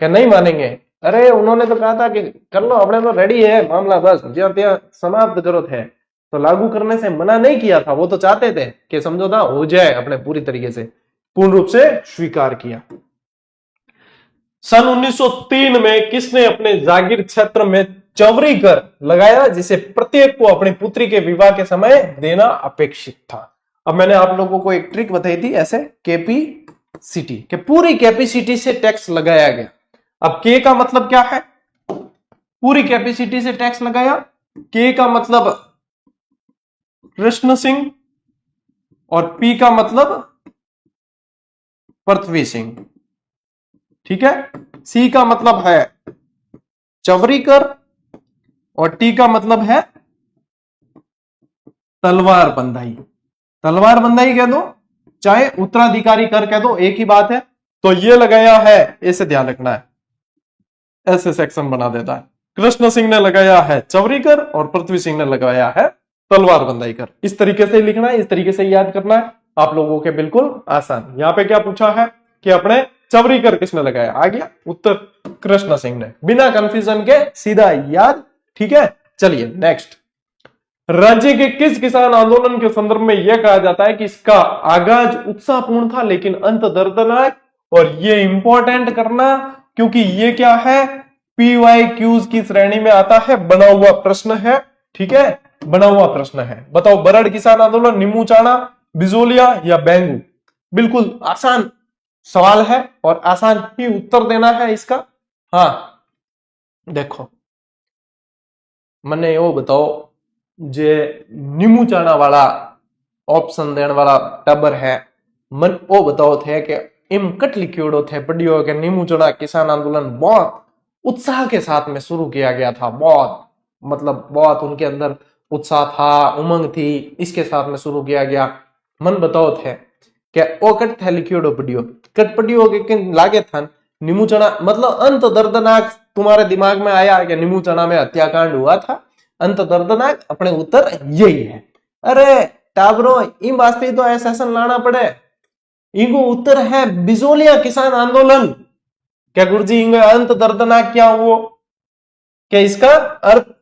A: क्या नहीं मानेंगे? अरे उन्होंने तो कहा था कि कर लो, अपने तो रेडी है मामला, बस ज्यों त्यों समाप्त करो थे। तो लागू करने से मना नहीं किया था, वो तो चाहते थे कि समझौता हो जाए अपने पूरी तरीके से। पूर्ण रूप से स्वीकार किया। सन 1903 में किसने अपने जागीर क्षेत्र में चवरी कर लगाया, जिसे प्रत्येक को अपनी पुत्री के विवाह के समय देना अपेक्षित था? अब मैंने आप लोगों को एक ट्रिक बताई थी, ऐसे कैपेसिटी के पूरी कैपेसिटी से टैक्स लगाया गया। अब के का मतलब क्या है? पूरी कैपेसिटी से टैक्स लगाया। के का मतलब कृष्ण सिंह, और पी का मतलब पृथ्वी सिंह। ठीक है, सी का मतलब है चवरीकर, और टी का मतलब है तलवार बंधाई। तलवार बंधाई कह दो, चाहे उत्तराधिकारी कर कह दो, एक ही बात है। तो ये लगाया है, ऐसे ध्यान रखना है, ऐसे सेक्शन बना देता है। कृष्ण सिंह ने लगाया है चवरी कर, और पृथ्वी सिंह ने लगाया है तलवार बंधाई कर। इस तरीके से लिखना है, इस तरीके से याद करना है आप लोगों के, बिल्कुल आसान। यहां पे क्या पूछा है कि अपने चवरी कर किसने लगाया? आ गया उत्तर, कृष्ण सिंह ने, बिना कंफ्यूजन के सीधा याद। ठीक है, चलिए नेक्स्ट। राज्य के किस किसान आंदोलन के संदर्भ में यह कहा जाता है कि इसका आगाज उत्साहपूर्ण था लेकिन अंत दर्दनाक? और ये इंपॉर्टेंट करना, क्योंकि ये क्या है, PYQs की श्रेणी में आता है, बना हुआ प्रश्न है। ठीक है, बना हुआ प्रश्न है। बताओ, बरड़ किसान आंदोलन, नीमूचाना, बिजोलिया या बेंगू? बिल्कुल आसान सवाल है और आसान ही उत्तर देना है इसका। हाँ देखो, मने वो बताओ, जे नीमूचाना वाला ऑप्शन देने वाला टबर है, मन वो बताओ थे कि इम कट लिखियोड़ो थे पढ़ियो कि नीमूचाना किसान आंदोलन बहुत उत्साह के साथ में शुरू किया गया था। बहुत मतलब बहुत उनके अंदर उत्साह था, उमंग थी, इसके साथ में शुरू किया गया। मन बताओ थे क्या ओ कट थे लिखियोड़ो पढ़ियो, कट पढ़ियो के लागे था नीमूचाना मतलब अंत दर्दनाक। तुम्हारे दिमाग में आया कि नीमूचाना में हत्याकांड हुआ था, अंत दर्दनाक? अपने उत्तर यही है। अरे टाबरो, इन वास्ते तो एसेसन लाना पड़े। इनको उत्तर है बिजोलिया किसान आंदोलन। क्या गुरुजी इनका अंत दर्दनाक क्या हुआ? क्या इसका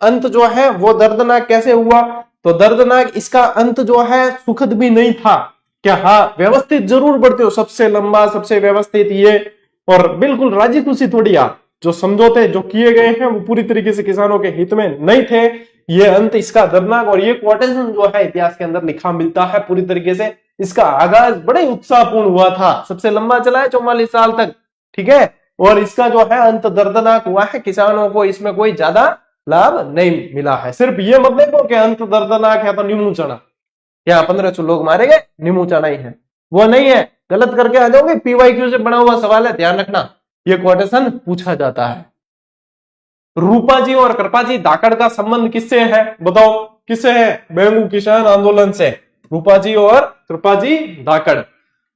A: अंत जो है वो दर्दनाक कैसे हुआ? तो दर्दनाक इसका अंत जो है सुखद भी नहीं था। क्या? हाँ, व्यवस्थित जरूर बढ़ते हो, सबसे लंबा सबसे व्यवस्थित ये, और बिल्कुल राजी खुशी थोड़ी आ। जो समझौते जो किए गए हैं वो पूरी तरीके से किसानों के हित में नहीं थे। ये अंत इसका दर्दनाक, और ये क्वोटेशन जो है इतिहास के अंदर लिखा मिलता है पूरी तरीके से। इसका आगाज बड़े उत्साहपूर्ण हुआ था, सबसे लंबा चला है 44 साल तक। ठीक है, और इसका जो है अंत दर्दनाक हुआ है। किसानों को इसमें कोई ज्यादा लाभ नहीं मिला है। सिर्फ ये मत देखो कि अंत दर्दनाक है तो नीमूचाना, यहाँ 1500 लोग मारे गए, नींबू चाणा ही है। वो नहीं है, गलत करके आ जाओगे, पीवाईक्यू से बना हुआ सवाल है, ध्यान रखना, ये क्वेश्चन पूछा जाता है। रूपा जी और कृपा जी धाकड़ का संबंध किससे है, बताओ किससे है, बेंगू किसान आंदोलन से, रूपा जी और कृपा जी धाकड़।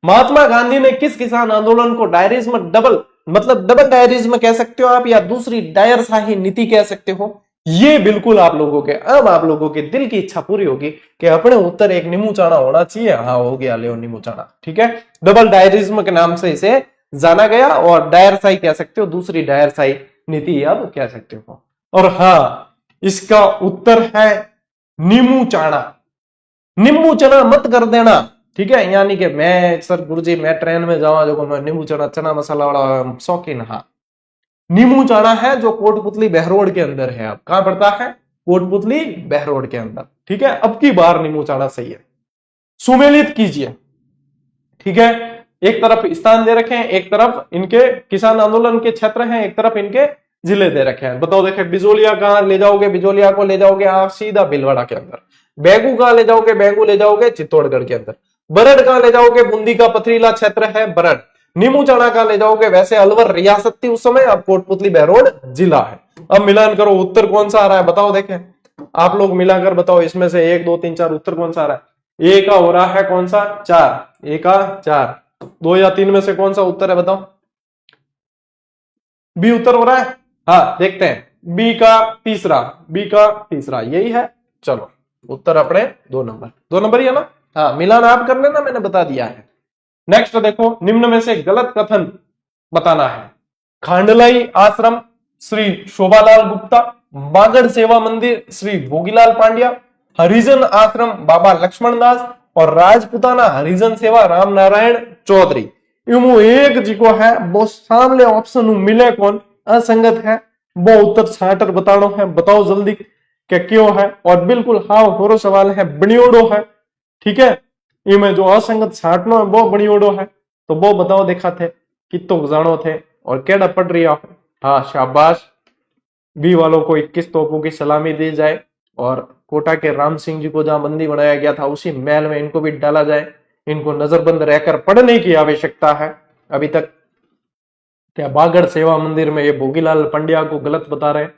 A: महात्मा गांधी ने किस किसान आंदोलन को डायरिज्म डबल, मतलब डबल डायरिज्म कह सकते हो आप, या दूसरी डायरशाही नीति कह सकते हो, ये बिल्कुल आप लोगों के, अब आप लोगों के दिल की इच्छा पूरी होगी कि अपने उत्तर एक नींबू चाणा होना चाहिए। हाँ हो गया, ले नींबू चाणा, ठीक है। डबल डायरिज्म के नाम से इसे जाना गया, और डायरशाही कह सकते हो, दूसरी डायरशाही नीति आप कह सकते हो। और हाँ, इसका उत्तर है नींबू चाणा। नींबू चना मत कर देना, ठीक है। यानी कि मैं सर गुरुजी मैं ट्रेन में जाऊं जो मैं नींबू चना चना मसाला वाला शौकीन, हाँ नींबू चाणा है जो कोटपुतली बहरोड के अंदर है। अब कहां पड़ता है, कोटपुतली बहरोड के अंदर, ठीक है। अब की बार नींबू चाणा सही है, सुमेलित कीजिए, ठीक है। एक तरफ स्थान दे रखे हैं, एक तरफ इनके किसान आंदोलन के क्षेत्र हैं, एक तरफ इनके जिले दे रखे हैं। बताओ देखे, बिजोलिया कहां ले जाओगे, बिजोलिया को ले जाओगे आप सीधा भीलवाड़ा के अंदर। बेगू कहां ले जाओगे, बेगू ले जाओगे चित्तौड़गढ़ के अंदर। बरड कहां ले जाओगे, बूंदी का पथरीला क्षेत्र है बरड। नींबू चाणा कहां ले जाओगे, वैसे अलवर रियासत थी उस समय, अब कोटपुतली बहरोड जिला है। अब मिलान करो, उत्तर कौन सा आ रहा है बताओ देखें, आप लोग मिलाकर बताओ, इसमें से 1 2 3 4 उत्तर कौन सा आ रहा है। ए का हो रहा है कौन सा 4, ए का 4, 2 या 3 में से कौन सा उत्तर है बताओ, बी उत्तर हो रहा है। हाँ देखते हैं, बी का तीसरा यही है। चलो उत्तर अपने 2 नंबर ही है ना। हाँ मिलान आप कर लेना, मैंने बता दिया है। नेक्स्ट देखो, निम्न में से गलत कथन बताना है। खांडलाई आश्रम श्री शोभालाल गुप्ता, बागड़ सेवा मंदिर श्री भोगीलाल पांड्या, हरिजन आश्रम बाबा लक्ष्मण दास, और राजपुताना हरिजन सेवा राम नारायण चौधरी। इमो एक जी को है वो सामने ऑप्शन मिले कौन असंगत है, वो उत्तर छाटर बताना है, बताओ जल्दी क्या क्यों है। और बिल्कुल हाँ होरो सवाल है, बनियोड़ो है, ठीक है। इनमें जो असंगत छाटनो है वो बनियोड़ो है, तो वो बताओ देखा थे कितो जानो थे और केड़ा पढ़ रही आप। हाँ शाबाश, बी वालों को 21 तोपों की सलामी दी जाए, और कोटा के राम सिंह जी को जहां बंदी बनाया गया था उसी महल में इनको भी डाला जाए। इनको नजरबंद रहकर पढ़ने की आवश्यकता है। अभी तक क्या बागड़ सेवा मंदिर में ये भोगीलाल पंड्या को गलत बता रहे हैं,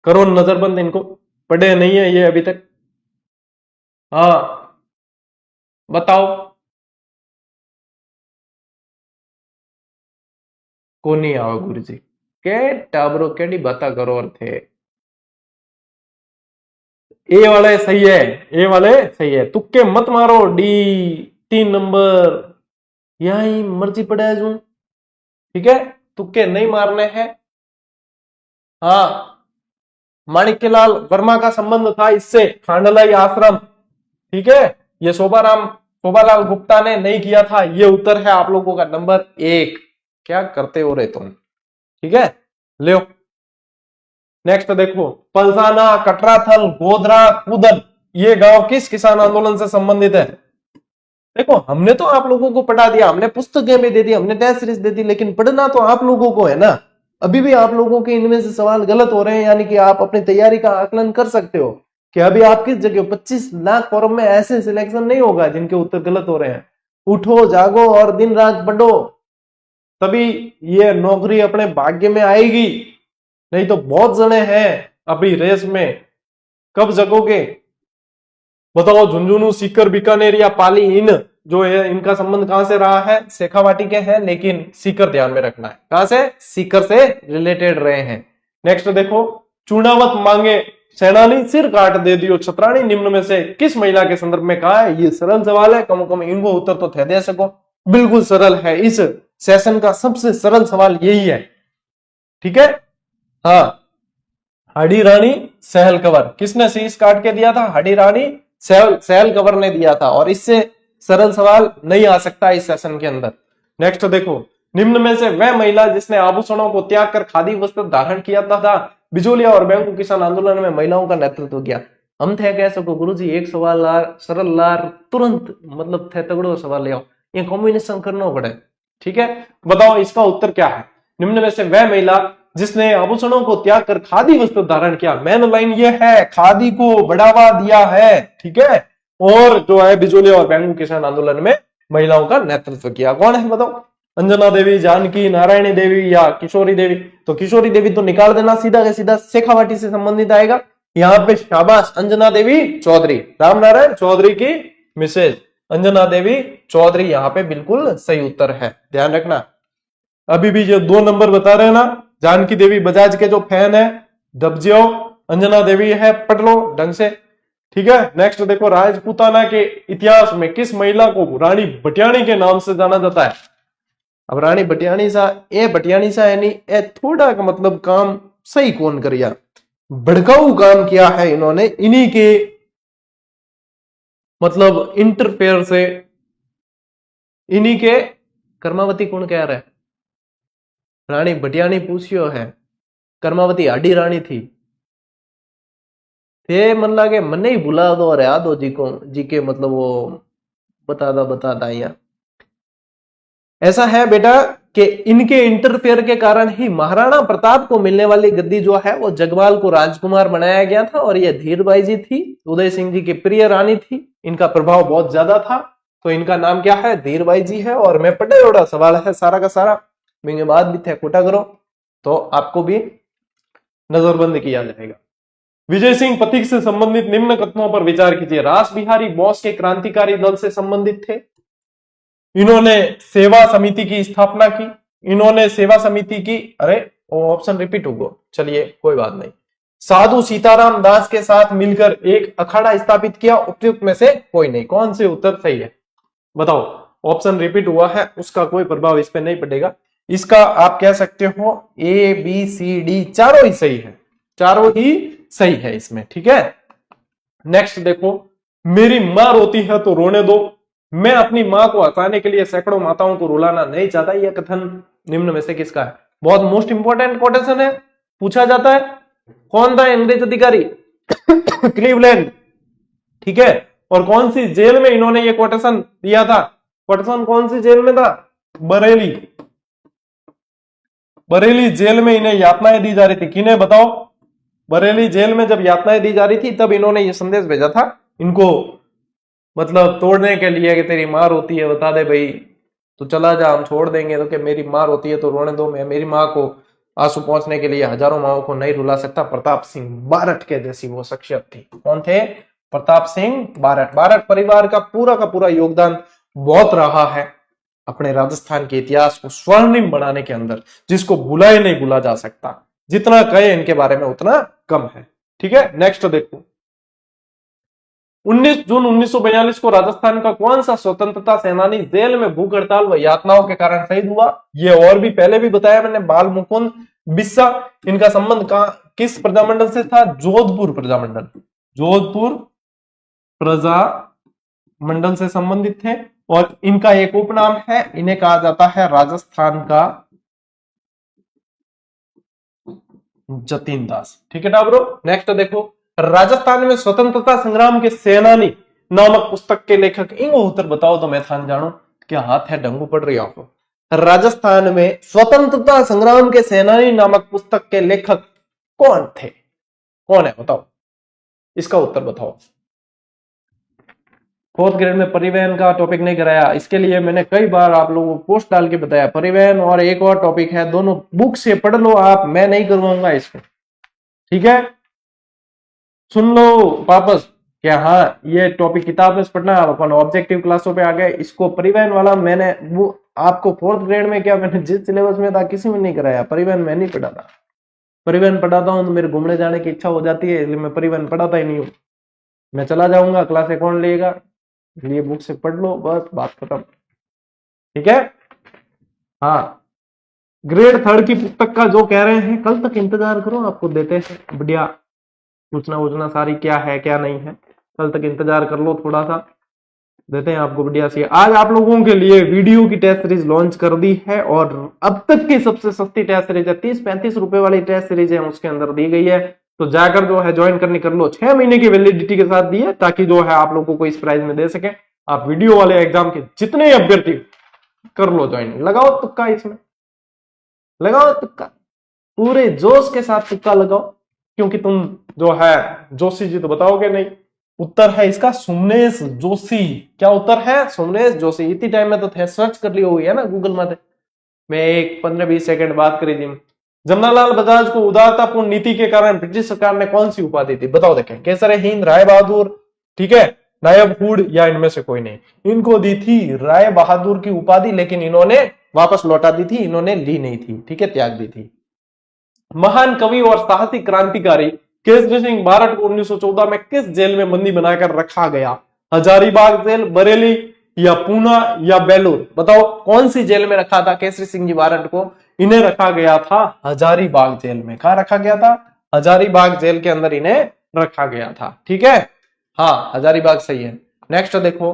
A: करो नजरबंद, इनको पढ़े नहीं है ये अभी तक। हाँ बताओ, को नहीं आओ गुरु जी के टाबरो केडी बाता करो और थे। ए वाले सही है, ए वाले सही है, तुक्के मत मारो। डी 3 नंबर यही मर्जी पड़ा है, ठीक है, तुक्के नहीं मारने हैं। हाँ माणिक्यलाल वर्मा का संबंध था इससे, खांडलाई आश्रम, ठीक है। ये शोभालाल गुप्ता ने नहीं किया था, ये उत्तर है आप लोगों का नंबर 1। क्या करते हो रे तुम, ठीक है। ले नेक्स्ट देखो, पलसाना, कटराथल, गोधरा, कुदन, ये गांव किस किसान आंदोलन से संबंधित है। देखो हमने तो आप लोगों को पढ़ा दिया, हमने पुस्तकें भी दे दी, हमने टेस्ट सीरीज दे दी, लेकिन पढ़ना तो आप लोगों को है ना। अभी भी आप लोगों के इनमें से सवाल गलत हो रहे हैं, यानी कि आप अपनी तैयारी का आकलन कर सकते हो कि अभी आप किस जगह 25 लाख फॉर्म में ऐसे सिलेक्शन नहीं होगा जिनके उत्तर गलत हो रहे हैं। उठो जागो और दिन रात पढ़ो, तभी ये नौकरी अपने भाग्य में आएगी। नहीं तो बहुत जने हैं अभी रेस में, कब जगोगे बताओ। झुंझुनू, सीकर, बीकानेर या पाली, इन जो है इनका संबंध कहां से रहा है, शेखावाटी के हैं, लेकिन सीकर ध्यान में रखना है, कहां से, सीकर से रिलेटेड रहे हैं। नेक्स्ट देखो, चूनावत मांगे सेनानी सिर काट दे दियो छतरानी, निम्न में से किस महिला के संदर्भ में कहा है। ये सरल सवाल है, कम कम इनको उत्तर तो थे दे सको, बिल्कुल सरल है। इस सेशन का सबसे सरल सवाल यही है, ठीक है। हाँ हडी रानी सहल कंवर, किसने शीश काट के दिया था, हडी रानी सहल कंवर ने दिया था, और इससे सरल सवाल नहीं आ सकता इस सेशन के अंदर। नेक्स्ट देखो, निम्न में से वह महिला जिसने आभूषणों को त्याग कर खादी वस्त्र धारण किया था। बिजोलिया और बेंगू किसान आंदोलन में महिलाओं का नेतृत्व किया। हम थे कह सको गुरुजी एक सवाल लार सरल लार तुरंत, मतलब थे तगड़ो सवाल ले आओ, ये कॉम्बिनेशन करना पड़े, ठीक है। बताओ इसका उत्तर क्या है। निम्न में से वह महिला जिसने आभूषणों को त्याग कर खादी वस्त्र धारण किया। मेन लाइन ये है, खादी को बढ़ावा दिया है, ठीक है। और जो है बिजोली और बैंगू किसान आंदोलन में महिलाओं का नेतृत्व किया। कौन है बताओ? अंजना देवी, जानकी, नारायणी देवी या किशोरी देवी? तो किशोरी देवी तो निकाल देना, सीधा का सीधा शेखावाटी से संबंधित आएगा। यहाँ पे शाबाश, अंजना देवी चौधरी, राम नारायण चौधरी की मिसेज अंजना देवी चौधरी, यहाँ पे बिल्कुल सही उत्तर है, ध्यान रखना। अभी भी जो 2 नंबर बता रहे हैं ना, जानकी देवी बजाज के जो फैन है दब जाओ, अंजना देवी है पढ़ लो ढंग से, ठीक है। नेक्स्ट देखो, राजपूताना के इतिहास में किस महिला को रानी भटियाणी के नाम से जाना जाता है? अब रानी भटियाणी सा यानी ए थोड़ा का मतलब काम सही कौन करिया, भड़काऊ काम किया है इन्होंने, इन्हीं के मतलब इंटरफेयर से, इन्हीं के कर्मावती कौन कह रहा है? रानी भटियाणी पूछियो है, कर्मावती आडी रानी थी। थे मन लागे मने ही भुला दो और याद दो जी के मतलब वो बता यार। ऐसा है बेटा कि इनके इंटरफेयर के कारण ही महाराणा प्रताप को मिलने वाली गद्दी जो है वो जगवाल को राजकुमार बनाया गया था, और ये धीरबाई जी थी, उदय सिंह जी की प्रिय रानी थी, इनका प्रभाव बहुत ज्यादा था, तो इनका नाम क्या है? धीरबाई जी है। और मैं पढ़े जोड़ा सवाल है सारा का सारा, बिंगे बाद भी थे कोटा करो तो आपको भी नजरबंद किया जाएगा। विजय सिंह पथिक से संबंधित निम्न कथनों पर विचार कीजिए। रास बिहारी बोस के क्रांतिकारी दल से संबंधित थे, इन्होंने सेवा समिति की स्थापना की, इन्होंने सेवा समिति की, अरे ऑप्शन रिपीट होगा, चलिए कोई बात नहीं। साधु सीताराम दास के साथ मिलकर एक अखाड़ा स्थापित किया, उपयुक्त में से कोई नहीं। कौन से उत्तर सही है बताओ? ऑप्शन रिपीट हुआ है, उसका कोई प्रभाव इस पे नहीं पड़ेगा। इसका आप कह सकते हो ए बी सी डी चारों ही सही है, चारों ही सही है इसमें, ठीक है। नेक्स्ट देखो, मेरी मां रोती है तो रोने दो, मैं अपनी मां को हंसाने के लिए सैकड़ों माताओं को रुलाना नहीं चाहता, यह कथन निम्न में से किसका है? बहुत मोस्ट इंपॉर्टेंट कोटेशन है, पूछा जाता है। कौन था अंग्रेज अधिकारी? क्लीवलैंड, ठीक है। और कौन सी जेल में इन्होंने ये कोटेशन दिया था? कोटेशन कौन सी जेल में था? बरेली, बरेली जेल में इन्हें यातनाएं दी जा रही थी। किन्हें बताओ? बरेली जेल में जब यातनाएं दी जा रही थी तब इन्होंने ये संदेश भेजा था इनको, मतलब तोड़ने के लिए कि तेरी मां रोती है बता दे भाई, तो चला जा हम छोड़ देंगे, तो कि मेरी मां रोती है तो रोने दो, मैं मेरी मां को आंसू पहुंचने के लिए हजारों माओं को नहीं रुला सकता। प्रताप सिंह बारठ के जैसी वो शख्सियत थी। कौन थे? प्रताप सिंह बारठ। बारठ परिवार का पूरा योगदान बहुत रहा है अपने राजस्थान के इतिहास को स्वर्णिम बनाने के अंदर, जिसको भुला ही नहीं भुला जा सकता। जितना कहे इनके बारे में उतना कम है, ठीक है। नेक्स्ट देखो, 19 जून 1942 को राजस्थान का कौन सा स्वतंत्रता सेनानी जेल में भूख हड़ताल व यातनाओं के कारण शहीद हुआ? ये और भी पहले भी बताया मैंने, बाल मुकुंद बिस्सा। इनका संबंध किस प्रजामंडल से था? जोधपुर प्रजामंडल, जोधपुर प्रजामंडल से संबंधित थे। और इनका एक उपनाम है, इन्हें कहा जाता है राजस्थान का जतीन दास, ठीक है टाबरो। नेक्स्ट देखो, राजस्थान में स्वतंत्रता संग्राम के सेनानी नामक पुस्तक के लेखक, इनको उत्तर बताओ तो मैं थान जानो क्या हाथ है डंगू पड़ रही आपको। राजस्थान में स्वतंत्रता संग्राम के सेनानी नामक पुस्तक के लेखक कौन थे? कौन है बताओ, इसका उत्तर बताओ। 4th ग्रेड में परिवहन का टॉपिक नहीं कराया, इसके लिए मैंने कई बार आप लोगों को पोस्ट डाल के बताया। परिवहन और एक और टॉपिक है, दोनों बुक से पढ़ लो आप, मैं नहीं करवाऊंगा इसको, ठीक है। सुन लो वापस क्या, हाँ ये टॉपिक किताब में पढ़ना, अपन ऑब्जेक्टिव क्लासों पे आ गए। इसको परिवहन वाला मैंने वो आपको 4th ग्रेड में क्या मैंने जिस सिलेबस में था किसी में नहीं कराया, परिवहन मैं नहीं पढ़ा था। परिवहन पढ़ाता हूँ तो मेरे घूमने जाने की इच्छा हो जाती है, इसलिए मैं परिवहन पढ़ाता ही नहीं हूँ। मैं चला जाऊंगा, क्लासे कौन लेगा, इसलिए बुक से पढ़ लो, बस बात खत्म, ठीक है। हाँ, ग्रेड 3rd की पुस्तक का जो कह रहे हैं, कल तक इंतजार करो, आपको देते हैं बढ़िया सूचना सारी क्या है क्या नहीं है, कल तक इंतजार कर लो, थोड़ा सा देते हैं आपको बढ़िया सी। आज आप लोगों के लिए वीडियो की टेस्ट सीरीज लॉन्च कर दी है, और अब तक की सबसे सस्ती टेस्ट सीरीज है, 30-35 रुपए वाली टेस्ट सीरीज है, उसके अंदर दी गई है, तो जाकर जो है ज्वाइन करनी कर लो। 6 महीने की वैलिडिटी के साथ दी है, ताकि जो है आप लोगों को इस प्राइस में दे सके। आप वीडियो वाले एग्जाम के जितने अभ्यर्थी कर लो ज्वाइन, लगाओ तुक्का, इसमें लगाओ तुक्का, पूरे जोश के साथ तुक्का लगाओ, क्योंकि तुम जो है जोशी जी तो बताओगे नहीं, उत्तर है इसका सोमनेश जोशी। क्या उत्तर है? सोमनेश जोशी। इतनी टाइम में तो थे सर्च कर लियो हुई है ना गूगल में। मैं एक 15-20 सेकंड बात करी थी। जमनालाल बजाज को उदारतापूर्ण नीति के कारण ब्रिटिश सरकार ने कौन सी उपाधि दी? बताओ देखें। केसर हिंद, राय बहादुर, ठीक है, नायब हुड, या इनमें से कोई नहीं। इनको दी थी राय बहादुर की उपाधि, लेकिन इन्होंने वापस लौटा दी थी, इन्होंने ली नहीं थी, ठीक है, त्याग दी थी। महान कवि और साहसिक क्रांतिकारी केसरी सिंह बारट को 1914 में किस जेल में बंदी बनाकर रखा गया? हजारीबाग जेल, बरेली, या पूना, या बेलूर? बताओ कौन सी जेल में रखा था केसरी सिंह जी बारट को? इन्हें रखा गया था हजारीबाग जेल में। कहां रखा गया था? हजारीबाग जेल के अंदर इन्हें रखा गया था, ठीक है। हाँ, हजारीबाग सही है। नेक्स्ट देखो,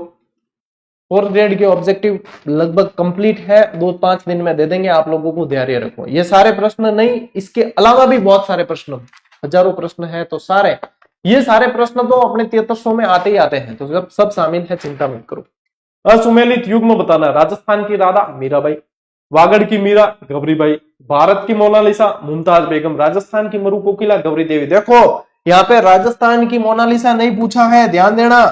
A: 4th ग्रेड के ऑब्जेक्टिव लगभग कंप्लीट है, 2-5 दिन में दे देंगे आप लोगों को, धैर्य रखो। ये सारे प्रश्न नहीं, इसके अलावा भी बहुत सारे प्रश्न, हजारों प्रश्न है, तो सारे ये सारे प्रश्न तो अपने 7300 में आते ही आते हैं, तो सब शामिल है, चिंता मत करो। असुमेलित युग्म बताना। राजस्थान की राधा मीराबाई, वागड़ की मीरा गौरीबाई, भारत की मोनालिसा मुमताज बेगम, राजस्थान की मरु कोकिला गौरी देवी। देखो यहाँ पे राजस्थान की मोनालिसा नहीं पूछा है, ध्यान देना,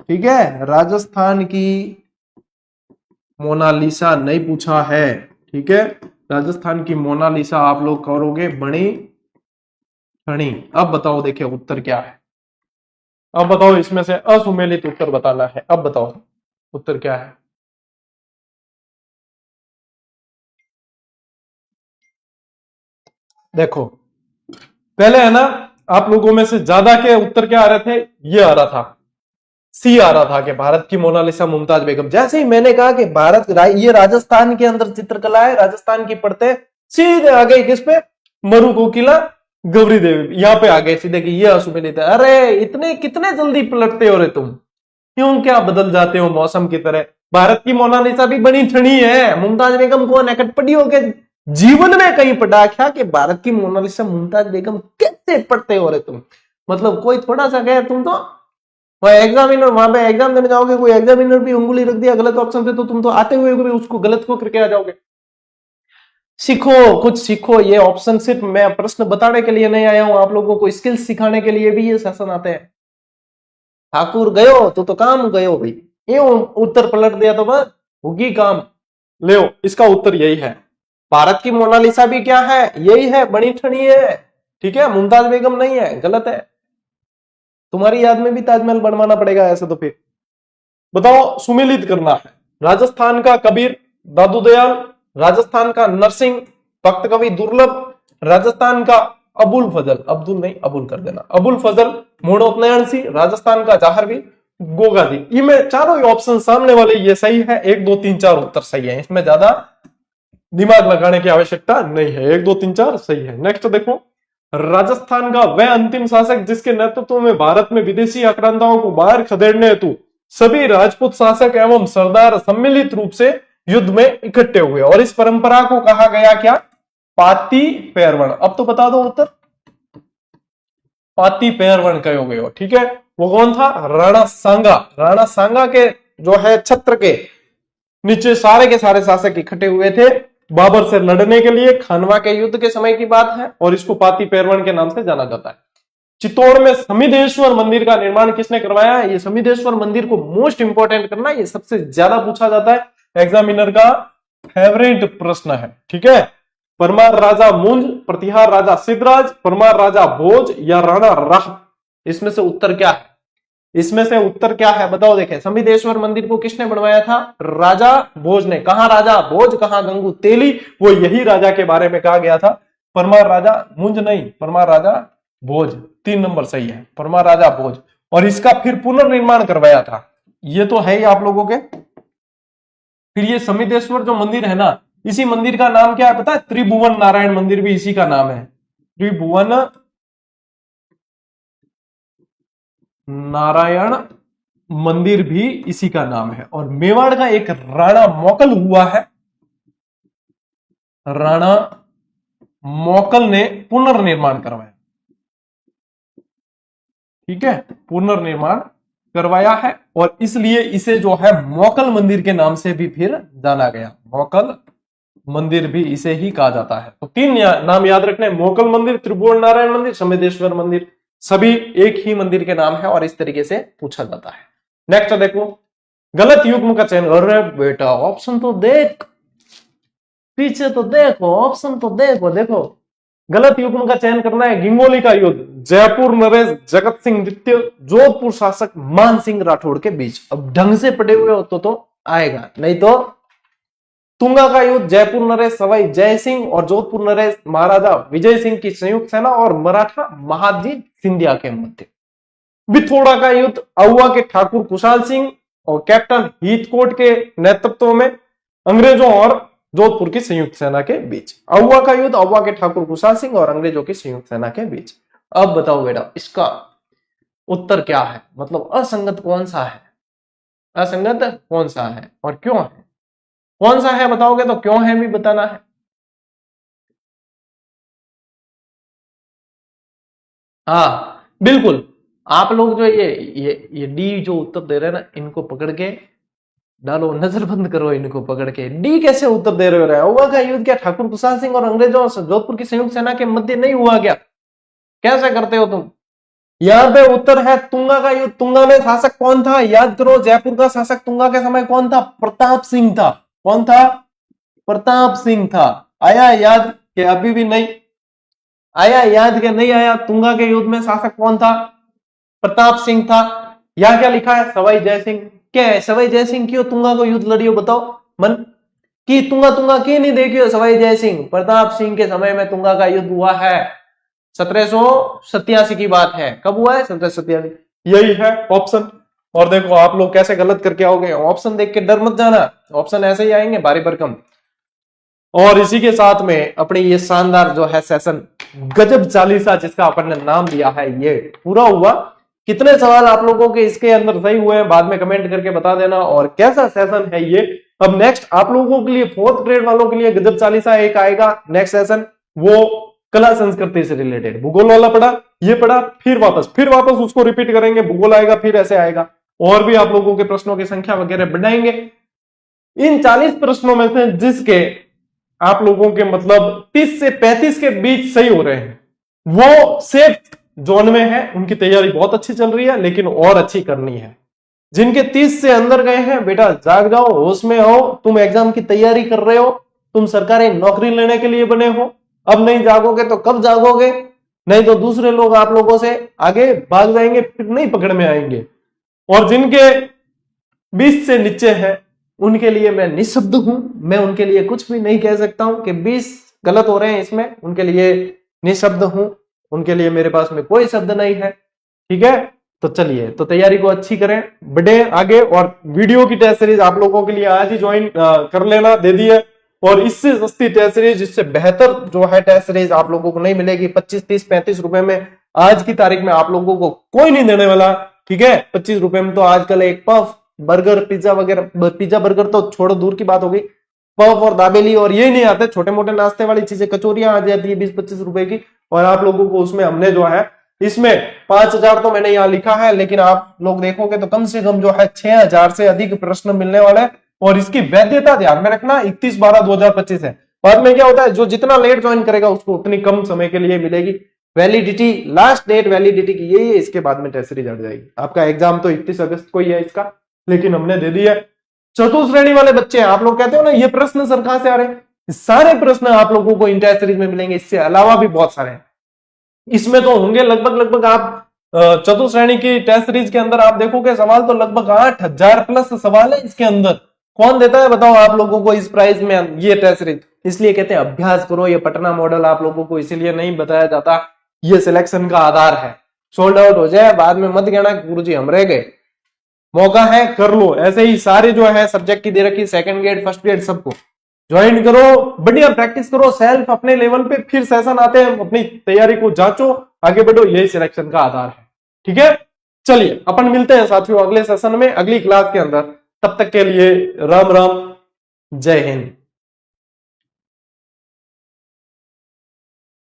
A: ठीक है। राजस्थान की मोनालिसा नहीं पूछा है, ठीक है। राजस्थान की मोनालिसा आप लोग करोगे बड़ी खड़ी। अब बताओ, देखिए उत्तर क्या है। अब बताओ, इसमें से असुमेलित उत्तर बताना है। अब बताओ उत्तर क्या है। देखो पहले है ना, आप लोगों में से ज्यादा के उत्तर क्या आ रहे थे? ये आ रहा था, सी आ रहा था कि भारत की मोनालिसा मुमताज बेगम। जैसे ही मैंने कहा कि ये राजस्थान के अंदर चित्रकला है, राजस्थान की पढ़ते, सीधे आ गई किस पे? मरु कोकिला गौरी देवी। यहाँ पे आ गए सीधे कि ये असुमेलित है। अरे इतने कितने जल्दी पलटते हो रे तुम, क्यों क्या बदल जाते हो मौसम की तरह? भारत की मोनालिसा भी बनी ठनी है, मुमताज बेगम को नकटपटियों के जीवन में कहीं पढ़ा क्या कि भारत की मोनालिसा मुमताज बेगम? कैसे पढ़ते हो रे तुम? मतलब कोई थोड़ा सा गया तुम तो एग्जामिनर, वहां पे एग्जाम देने जाओगे, कोई एग्जामिनर भी उंगली रख दिया गलत ऑप्शन पे, तो तुम तो आते हुए भी उसको गलत को करके आ जाओगे। सीखो, कुछ सीखो। ये ऑप्शन सिर्फ मैं प्रश्न बताने के लिए नहीं आया हूं, आप लोगों को स्किल्स सिखाने के लिए भी ये सेशन आते हैं। ठाकुर गयो तो काम गयो भाई, यूं उत्तर पलट दिया तो बस होगी काम। ले इसका उत्तर यही है। भारत की मोनालिसा भी क्या है? यही है, बनी ठनी है, ठीक है, मुमताज बेगम नहीं है, गलत है। तुम्हारी याद में भी ताजमहल बनवाना पड़ेगा ऐसे तो फिर। बताओ, सुमेलित करना है। राजस्थान का कबीर दादू दयाल, राजस्थान का नरसिंह भक्त कवि दुर्लभ, राजस्थान का अबुल फजल, अब्दुल नहीं अबुल कर देना, अबुल फजल मोड़ोपनयन सिंह, राजस्थान का जाहरवी गोगादी। ये में चारों ऑप्शन सामने वाले ये सही है। 1 2 3 4 उत्तर सही है, इसमें ज्यादा दिमाग लगाने की आवश्यकता नहीं है। 1 2 3 4 सही है। नेक्स्ट देखो, राजस्थान का वह अंतिम शासक जिसके नेतृत्व में भारत में विदेशी आक्रांताओं को बाहर खदेड़ने हेतु सभी राजपूत शासक एवं सरदार सम्मिलित रूप से युद्ध में इकट्ठे हुए, और इस परंपरा को कहा गया क्या? पाती पैरवण। अब तो बता दो उत्तर। पाती पैरवण कहोगे हो, ठीक है। वो कौन था? राणा सांगा। राणा सांगा के जो है छत्र के नीचे सारे के सारे शासक इकट्ठे हुए थे बाबर से लड़ने के लिए। खानवा के युद्ध के समय की बात है, और इसको पाती पैरवण के नाम से जाना जाता है। चित्तौड़ में समिधेश्वर मंदिर का निर्माण किसने करवाया? ये समिधेश्वर मंदिर को मोस्ट इंपोर्टेंट करना, ये सबसे ज्यादा पूछा जाता है, एग्जामिनर का फेवरेट प्रश्न है, ठीक है। परमार राजा मुंज, प्रतिहार राजा सिद्धराज, परमार राजा भोज, या राणा राह? इसमें से उत्तर क्या है? इसमें से उत्तर क्या है बताओ। देखें, समिधेश्वर मंदिर को किसने बनवाया था? राजा भोज ने। कहां राजा भोज, कहां गंगू तेली? वो यही राजा के बारे में कहा गया था। परमार राजा मुंज नहीं, परमार राजा भोज। 3 नंबर सही है, परमार राजा भोज। और इसका फिर पुनर्निर्माण करवाया था, ये तो है ही आप लोगों के। फिर ये समिधेश्वर जो मंदिर है ना, इसी मंदिर का नाम क्या है पता है? त्रिभुवन नारायण मंदिर भी इसी का नाम है। त्रिभुवन नारायण मंदिर भी इसी का नाम है। और मेवाड़ का एक राणा मोकल हुआ है, राणा मोकल ने पुनर्निर्माण करवाया, ठीक है, पुनर्निर्माण करवाया है, और इसलिए इसे जो है मोकल मंदिर के नाम से भी फिर जाना गया। मोकल मंदिर भी इसे ही कहा जाता है। तो 3 नाम याद रखने, मोकल मंदिर, त्रिभुवन नारायण मंदिर, समिधेश्वर मंदिर। सभी एक ही मंदिर के नाम है और इस तरीके से पूछा जाता है। नेक्स्ट देखो, गलत युग्म का चयन। अरे बेटा ऑप्शन तो देख, पीछे तो देखो, ऑप्शन तो देखो। देखो गलत युग्म का चयन करना है। गिंगोली का युद्ध, जयपुर नरेश जगत सिंह द्वितीय जोधपुर शासक मान सिंह राठौड़ के बीच। अब ढंग से पढ़े हुए हो तो आएगा, नहीं तो तुंगा का युद्ध, जयपुर नरेश सवाई जय सिंह और जोधपुर नरेश महाराजा विजय सिंह की संयुक्त सेना और मराठा महादजी सिंधिया के मध्य। बिथोड़ा का युद्ध, अहुआ के ठाकुर कुशाल सिंह और कैप्टन हीथकोट के नेतृत्व में अंग्रेजों और जोधपुर की संयुक्त सेना के बीच। अहुआ का युद्ध, अहुआ के ठाकुर कुशाल सिंह और अंग्रेजों की संयुक्त सेना के बीच। अब बताओ बेटा इसका उत्तर क्या है, मतलब असंगत कौन सा है, असंगत कौन सा है और क्यों है? कौन सा है बताओगे तो क्यों है भी बताना है। हाँ बिल्कुल, आप लोग जो ये डी जो उत्तर दे रहे हैं ना, इनको पकड़ के डालो, नजरबंद करो इनको पकड़ के। डी कैसे उत्तर दे रहे हो? अहुआ का युद्ध क्या ठाकुर कुशाल सिंह और अंग्रेजों और जोधपुर की संयुक्त सेना के मध्य नहीं हुआ क्या? कैसे करते हो तुम? यहाँ पे उत्तर है तुंगा का युद्ध। तुंगा में शासक कौन था? याद करो, जयपुर का शासक तुंगा के समय कौन था? प्रताप सिंह था। कौन था? प्रताप सिंह था। आया याद कि अभी भी नहीं आया? याद के नहीं आया? तुंगा के युद्ध में शासक कौन था? प्रताप सिंह था। यहां क्या लिखा है? सवाई जय सिंह। क्या है सवाई जय सिंह क्यों तुंगा को युद्ध लड़ियो? बताओ मन की तुंगा तुंगा क्यों नहीं देखियो? सवाई जय सिंह प्रताप सिंह के समय में तुंगा का युद्ध हुआ है। 1787 की बात है। कब हुआ है? 1787। यही है ऑप्शन। और देखो आप लोग कैसे गलत करके आओगे, ऑप्शन देख के डर मत जाना, ऑप्शन ऐसे ही आएंगे भारी भरकम। और इसी के साथ में अपनी ये शानदार जो है सेशन गजब चालीसा जिसका अपन ने नाम दिया है ये पूरा हुआ। कितने सवाल आप लोगों के इसके अंदर सही हुए हैं बाद में कमेंट करके बता देना, और कैसा सेशन है ये। अब नेक्स्ट आप लोगों के लिए 4th ग्रेड वालों के लिए गजब चालीसा एक आएगा नेक्स्ट सेशन, वो कला संस्कृति से रिलेटेड। भूगोल वाला पढ़ा, ये पढ़ा, फिर वापस उसको रिपीट करेंगे, भूगोल आएगा, फिर ऐसे आएगा। और भी आप लोगों के प्रश्नों की संख्या वगैरह बढ़ाएंगे। इन 40 प्रश्नों में से जिसके आप लोगों के मतलब 30 से 35 के बीच सही हो रहे हैं, वो सेफ जोन में है, उनकी तैयारी बहुत अच्छी चल रही है, लेकिन और अच्छी करनी है। जिनके 30 से अंदर गए हैं, बेटा जाग जाओ, होश में हो, तुम एग्जाम की तैयारी कर रहे हो, तुम सरकारी नौकरी लेने के लिए बने हो। अब नहीं जागोगे तो कब जागोगे? नहीं तो दूसरे लोग आप लोगों से आगे भाग जाएंगे, फिर नहीं पकड़ में आएंगे। और जिनके 20 से नीचे है उनके लिए मैं निशब्द हूं, मैं उनके लिए कुछ भी नहीं कह सकता हूं कि 20 गलत हो रहे हैं इसमें, उनके लिए निशब्द हूं, उनके लिए मेरे पास में कोई शब्द नहीं है। ठीक है, तो चलिए, तो तैयारी को अच्छी करें, बढ़े आगे। और वीडियो की टेस्ट सीरीज आप लोगों के लिए आज ही ज्वाइन कर लेना, दे दी है। और इससे सस्ती टेस्ट सीरीज, इससे बेहतर जो है टेस्ट सीरीज आप लोगों को नहीं मिलेगी। 25, 30, 35 रुपए में आज की तारीख में आप लोगों को कोई नहीं देने वाला। ठीक है, 25 रुपए में तो आजकल एक पफ, बर्गर, पिज्जा वगैरह, पिज्जा बर्गर तो छोड़ो, दूर की बात होगी, पफ और दाबेली और ये नहीं आते, छोटे मोटे नाश्ते वाली चीजें, कचौरियां आ जाती है 20-25 रुपए की। और आप लोगों को उसमें हमने जो है इसमें 5000 तो मैंने यहाँ लिखा है, लेकिन आप लोग देखोगे तो कम से कम जो है 6000 से अधिक प्रश्न मिलने वाले हैं। और इसकी वैधता ध्यान में रखना 31/12/2025 है। बाद में क्या होता है, जो जितना लेट ज्वाइन करेगा उसको उतनी कम समय के लिए मिलेगी वैलिडिटी। लास्ट डेट वैलिडिटी की यही है, इसके बाद में टेस्ट सीरीज हट जाएगी। आपका एग्जाम तो 31 अगस्त को ही है इसका, लेकिन हमने दे दिया। चतुर्थ श्रेणी वाले बच्चे, आप लोग कहते हो ना ये प्रश्न सर कहां से आ रहे हैं, सारे प्रश्न आप लोगों को इन टेस्ट सीरीज में मिलेंगे, इससे अलावा भी बहुत सारे हैं। इसमें तो होंगे लगभग आप चतुर्थ श्रेणी की टेस्ट सीरीज के अंदर आप देखोगे सवाल तो लगभग 8000 प्लस सवाल है इसके अंदर। कौन देता है बताओ आप लोगों को इस प्राइस में ये टेस्ट सीरीज? इसलिए कहते हैं अभ्यास करो। ये पटना मॉडल आप लोगों को इसीलिए नहीं बताया जाता, ये सिलेक्शन का आधार है। सोल्ड आउट हो जाए बाद में मत कहना गुरुजी हम रह गए, मौका है कर लो। ऐसे ही सारे जो है सब्जेक्ट की दे रखी, सेकंड ग्रेड, फर्स्ट ग्रेड, सबको ज्वाइन करो, बढ़िया प्रैक्टिस करो सेल्फ अपने लेवल पे। फिर सेशन आते हैं, अपनी तैयारी को जांचो, आगे बढ़ो, यही सिलेक्शन का आधार है। ठीक है, चलिए अपन मिलते हैं साथियों अगले सेशन में, अगली क्लास के अंदर। तब तक के लिए राम राम, जय हिंद।